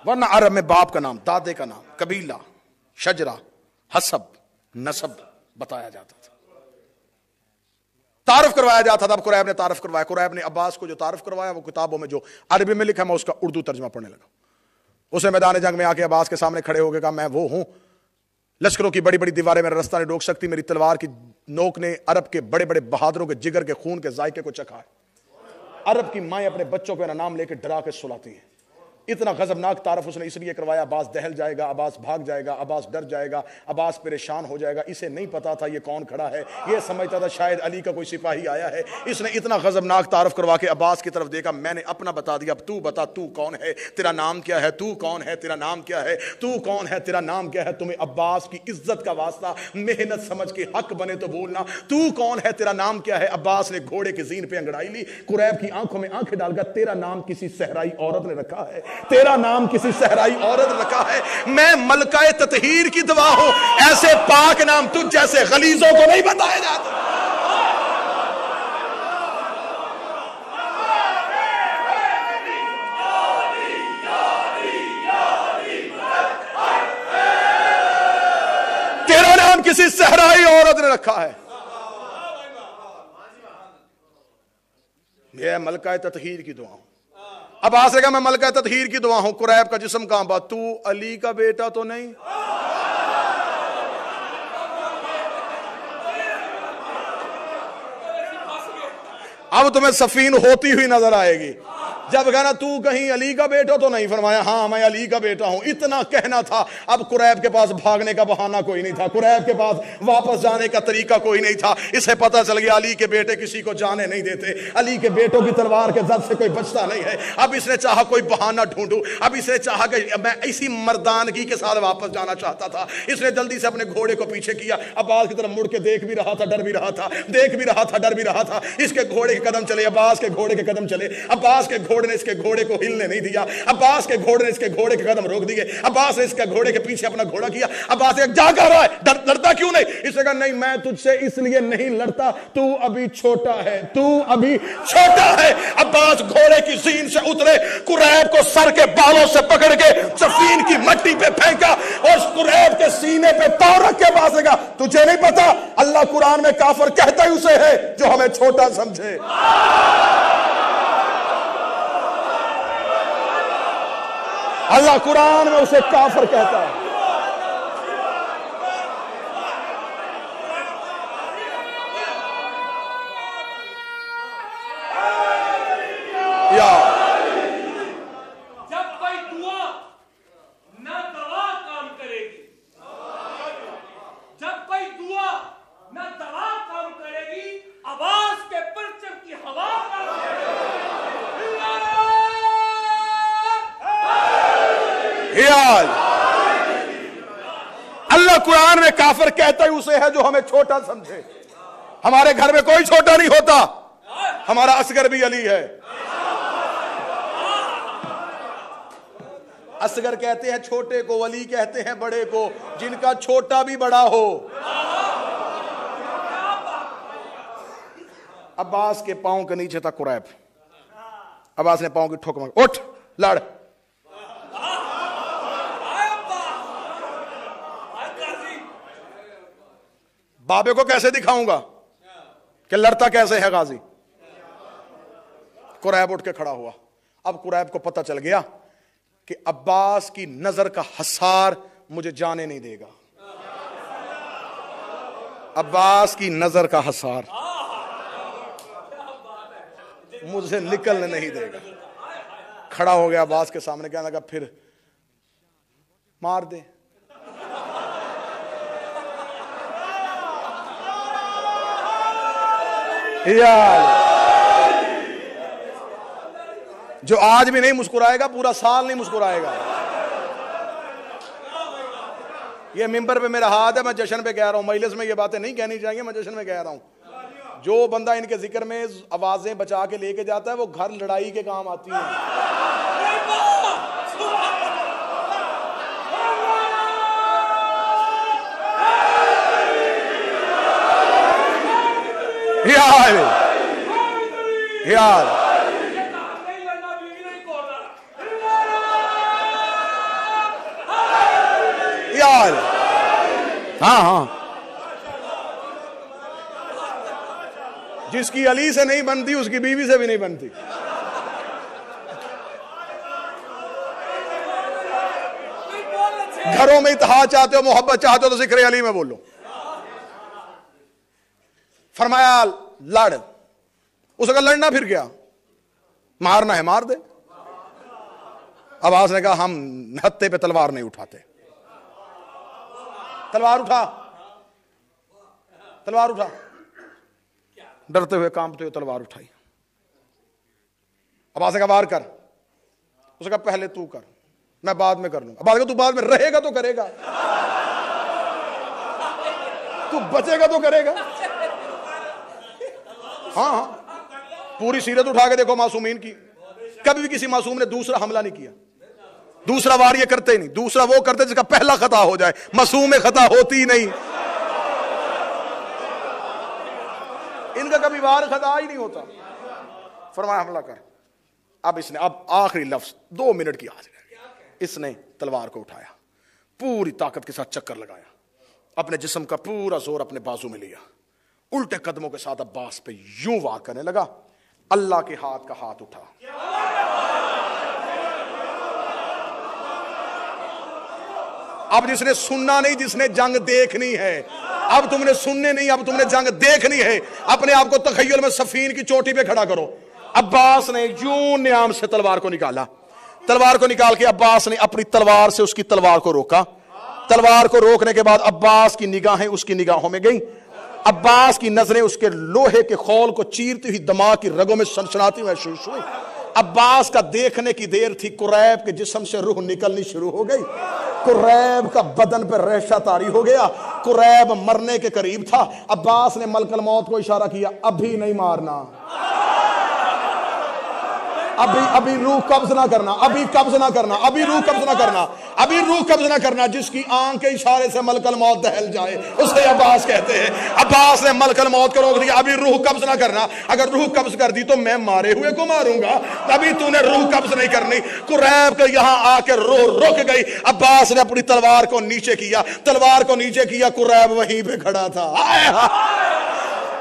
ورنہ عرب میں باپ کا نام, دادے کا نام, قبیلہ, شجرہ, حسب, نسب بتایا جاتا تھا, تعارف کروایا جاتا تھا. اب قریب نے تعارف کروایا. قریب نے عباس کو جو تعارف کروایا وہ کتابوں میں جو عربی میں لکھا, میں اس کا اردو ترجمہ پڑھنے لگا. اسے میدان جنگ میں آ کے عباس کے سامنے کھڑے ہو کے کہا, میں وہ ہوں, لشکروں کی بڑی بڑی دیواریں میرا رستہ نہیں روک سکتی, میری تلوار کی نوک نے عرب کے بڑے بڑے بہادروں کے جگر کے خون کے ذائقے کو چکھا ہے. عرب کی مائیں اپنے بچوں کو نام لے کے ڈرا کے سلاتی ہیں. اتنا غضبناک تعارف اس نے اس لیے کروایا, عباس دہل جائے گا, عباس بھاگ جائے گا, عباس ڈر جائے گا, عباس پریشان ہو جائے گا. اسے نہیں پتا تھا یہ کون کھڑا ہے, یہ سمجھتا تھا شاید علی کا کوئی سپاہی آیا ہے. اس نے اتنا غضبناک تعارف کروا کے عباس کی طرف دیکھا. میں نے اپنا بتا دیا, اب تو بتا تو کون ہے, تیرا نام کیا ہے, تو کون ہے, تیرا نام کیا ہے, تو کون ہے, تیرا نام کیا ہے. تمہیں عباس کی عزت کا واسطہ محنت سمجھ کے حق بنے تو بولنا, تو کون ہے, تیرا نام کیا ہے. عباس نے گھوڑے کی زین پہ انگڑائی لی, قریب کی آنکھوں میں آنکھیں ڈال کر, تیرا نام کسی صحرائی عورت نے رکھا ہے, تیرا نام کسی صحرائی عورت رکھا ہے. میں ملکہ تطہیر کی دعا ہوں, ایسے پاک نام تجھ جیسے غلیظوں کو نہیں بتایا جاتا. تیرا نام کسی صحرائی عورت نے رکھا ہے. یہ ملکہ تطہیر کی دعا ہوں. اب آسے گا میں ملکہ تطہیر کی دعا ہوں. قریب کا جسم کہاں با, تو علی کا بیٹا تو نہیں. اب تمہیں سفین ہوتی ہوئی نظر آئے گی. جب کہنا تو کہیں علی کا بیٹا تو نہیں, فرمایا ہاں میں علی کا بیٹا ہوں. اتنا کہنا تھا. اب قریب کے پاس بھاگنے کا بہانہ کوئی نہیں تھا, قریب کے پاس واپس جانے کا طریقہ کوئی نہیں تھا. اسے پتا چل گیا علی کے بیٹے کسی کو جانے نہیں دیتے, علی کے بیٹوں کی تلوار کے زد سے کوئی بچتا نہیں ہے. اب اس نے چاہا کوئی بہانہ ڈھونڈوں, اب اس نے چاہا کہ میں اسی مردانگی کے ساتھ واپس جانا چاہتا تھا. اس نے جلدی سے اپنے گھوڑے کو پیچھے کیا. عباس کی طرف مڑ کے دیکھ بھی رہا تھا, ڈر بھی رہا تھا, دیکھ بھی رہا تھا, ڈر بھی رہا تھا. اس کے گھوڑے کے قدم چلے, عباس کے گھوڑے کے قدم چلے. عباس کے گھوڑے نے اس کے گھوڑے کو ہلنے نہیں دیا. عباس کے گھوڑے نے اس کے گھوڑے کے قدم روک دیے. عباس نے اس کے گھوڑے کے پیچھے اپنا گھوڑا کیا. عباس نے جا کر رہا ہے, لڑتا کیوں نہیں. اس نے کہا نہیں میں تجھ سے اس لیے نہیں لڑتا, تو ابھی چھوٹا ہے, تو ابھی چھوٹا ہے. عباس گھوڑے کی زین سے اترے, قریب کو سر کے بالوں سے پکڑ کے سفین کی مٹی پہ پھینکا اور قریب کے سینے پہ پاؤں رکھ کے عباس نے کہا تجھے نہیں پتا اللہ قرآن میں کافر کہتا ہی اسے ہے جو ہمیں چھوٹا سمجھے. اللہ قرآن میں اسے کافر کہتا ہے. جب کوئی دعا نہ دوا کام کرے گی, جب کوئی دعا نہ دوا کام کرے گی, عباس کے پرچم کی ہوا کام کرے گی. اللہ قرآن میں کافر کہتا ہی اسے ہے جو ہمیں چھوٹا سمجھے. ہمارے گھر میں کوئی چھوٹا نہیں ہوتا, ہمارا اصغر بھی علی ہے. اصغر کہتے ہیں چھوٹے کو, ولی کہتے ہیں بڑے کو, جن کا چھوٹا بھی بڑا ہو. عباس کے پاؤں کے نیچے تھا قریب. عباس نے پاؤں کی ٹھوک ماری, اٹھ لڑ. بابے کو کیسے دکھاؤں گا کہ لڑتا کیسے ہے غازی. قریب اٹھ کے کھڑا ہوا. اب قریب کو پتہ چل گیا کہ عباس کی نظر کا حصار مجھے جانے نہیں دے گا. عباس کی نظر کا حصار مجھے نکلنے نہیں دے گا. کھڑا ہو گیا عباس کے سامنے, کہنے لگا پھر مار دے. جو آج بھی نہیں مسکرائے گا پورا سال نہیں مسکرائے گا. یہ ممبر پہ میرا ہاتھ ہے, میں جشن پہ کہہ رہا ہوں. مجلس میں یہ باتیں نہیں کہنی چاہیے, میں جشن میں کہہ رہا ہوں. جو بندہ ان کے ذکر میں آوازیں بچا کے لے کے جاتا ہے وہ گھر لڑائی کے کام آتی ہیں. یار یار ہاں جس کی علی سے نہیں بنتی اس کی بیوی سے بھی نہیں بنتی. گھروں میں اتحاد چاہتے ہو, محبت چاہتے ہو تو ذکر علی میں بولو. فرمایا لڑ. اس کا لڑنا پھر کیا, مارنا ہے مار دے. عباس نے کہا ہم ہتھے پہ تلوار نہیں اٹھاتے. تلوار اٹھا, تلوار اٹھا. ڈرتے ہوئے کانپتے ہوئے تلوار اٹھائی. عباس نے کہا وار کر. اس نے کہا پہلے تو کر, میں بعد میں کر لوں گا. عباس نے کہا تو بعد میں رہے گا تو کرے گا, تو بچے گا تو کرے گا. ہاں پوری سیرت اٹھا کے دیکھو معصومین کی, کبھی بھی کسی معصوم نے دوسرا حملہ نہیں کیا. دوسرا وار یہ کرتے نہیں, دوسرا وہ کرتے جس کا پہلا خطا ہو جائے. معصوم میں خطا ہوتی نہیں, ان کا کبھی وار خطا ہی نہیں ہوتا. فرمایا حملہ کر. اب اس نے, اب آخری لفظ 2 منٹ کی حاضر ہے. اس نے تلوار کو اٹھایا, پوری طاقت کے ساتھ چکر لگایا, اپنے جسم کا پورا زور اپنے بازو میں لیا, الٹے قدموں کے ساتھ عباس پہ یوں وار کرنے لگا. اللہ کے ہاتھ کا ہاتھ اٹھا. اب جس نے سننا نہیں, جس نے جنگ دیکھنی ہے, اب تم نے سننے نہیں, اب تم نے جنگ دیکھنی ہے. اپنے آپ کو تخیل میں سفین کی چوٹی پہ کھڑا کرو. عباس نے یوں نیام سے تلوار کو نکالا. تلوار کو نکال کے عباس نے اپنی تلوار سے اس کی تلوار کو روکا. تلوار کو روکنے کے بعد عباس کی نگاہیں اس کی نگاہوں میں گئیں. عباس کی نظریں اس کے لوہے کے خول کو چیرتی ہوئی دماغ کی رگوں میں سنسناتی ہوئے شروع ہوئی. عباس کا دیکھنے کی دیر تھی, قریب کے جسم سے روح نکلنی شروع ہو گئی. قریب کا بدن پر ریشہ طاری ہو گیا. قریب مرنے کے قریب تھا. عباس نے ملک الموت کو اشارہ کیا, ابھی نہیں مارنا, ابھی روح قبض نہ کرنا, ابھی قبض نہ کرنا, ابھی روح قبض نہ کرنا, ابھی روح قبض نہ کرنا. جس کی آنکھ کے اشارے سے ملک الموت دہل جائے اسے عباس کہتے ہیں. عباس نے ملک الموت کو روک دیا. ابھی روح قبض نہ کرنا, اگر روح قبض کر دی تو میں مارے ہوئے کو ماروں گا, ابھی تو نے روح قبض نہیں کرنی. قریب کے یہاں آ کے روح رک گئی. عباس نے اپنی تلوار کو نیچے کیا, تلوار کو نیچے کیا. قریب وہیں پہ کھڑا تھا.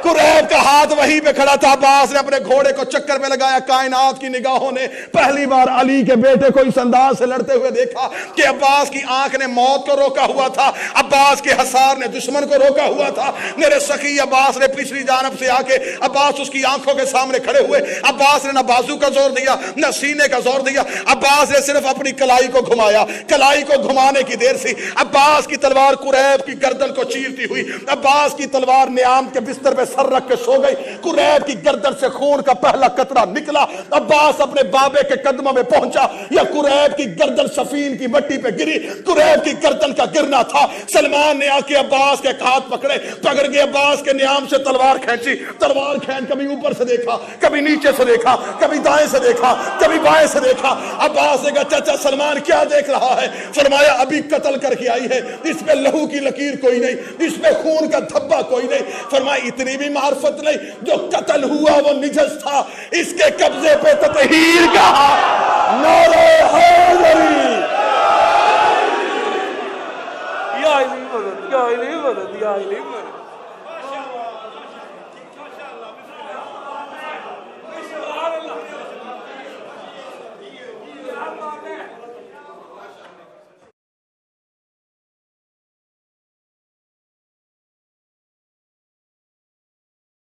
قریب کا ہاتھ وہیں پہ کھڑا تھا. عباس نے اپنے گھوڑے کو چکر میں لگایا. کائنات کی نگاہوں نے پہلی بار علی کے بیٹے کو اس انداز سے لڑتے ہوئے دیکھا کہ عباس کی آنکھ نے موت کو روکا ہوا تھا, عباس کے حصار نے دشمن کو روکا ہوا تھا. میرے سخی عباس نے پچھلی جانب سے آ کے عباس اس کی آنکھوں کے سامنے کھڑے ہوئے. عباس نے نہ بازو کا زور دیا نہ سینے کا زور دیا. عباس نے صرف اپنی کلائی کو گھمایا. کلائی کو گھمانے کی دیر سے عباس کی تلوار قریب کی گردن کو چیرتی ہوئی. عباس کی تلوار نیام کے بستر پہ سر رکھ کے سو گئی. قریب کی گردن سے خون کا پہلا قطرہ نکلا. عباس اپنے بابے کے قدموں میں پہنچا. یا قریب کی گردن سفین کی مٹی پہ گری. قریب کی گردن کا گرنا تھا. سلمان نے آ کے عباس کے ہاتھ پکڑے, پکڑ کے عباس کے نیام سے تلوار کھینچی. تلوار کھینچ کبھی اوپر سے دیکھا, کبھی نیچے سے دیکھا, کبھی دائیں سے دیکھا, کبھی بائیں سے دیکھا. عباس نے کہا چچا سلمان کیا دیکھ رہا ہے؟ فرمایا ابھی قتل کر کے آئی ہے, اس پہ لہو کی لکیر کوئی نہیں, اس پہ خون کا دھبا کوئی نہیں. فرمایا اتنی بھی معرفت نہیں، جو قتل ہوا وہ نجس تھا، اس کے قبضے پہ تطہیر کا نعرہ حیدری۔ یا علی مدد، یا علی مدد، یا علی مدد۔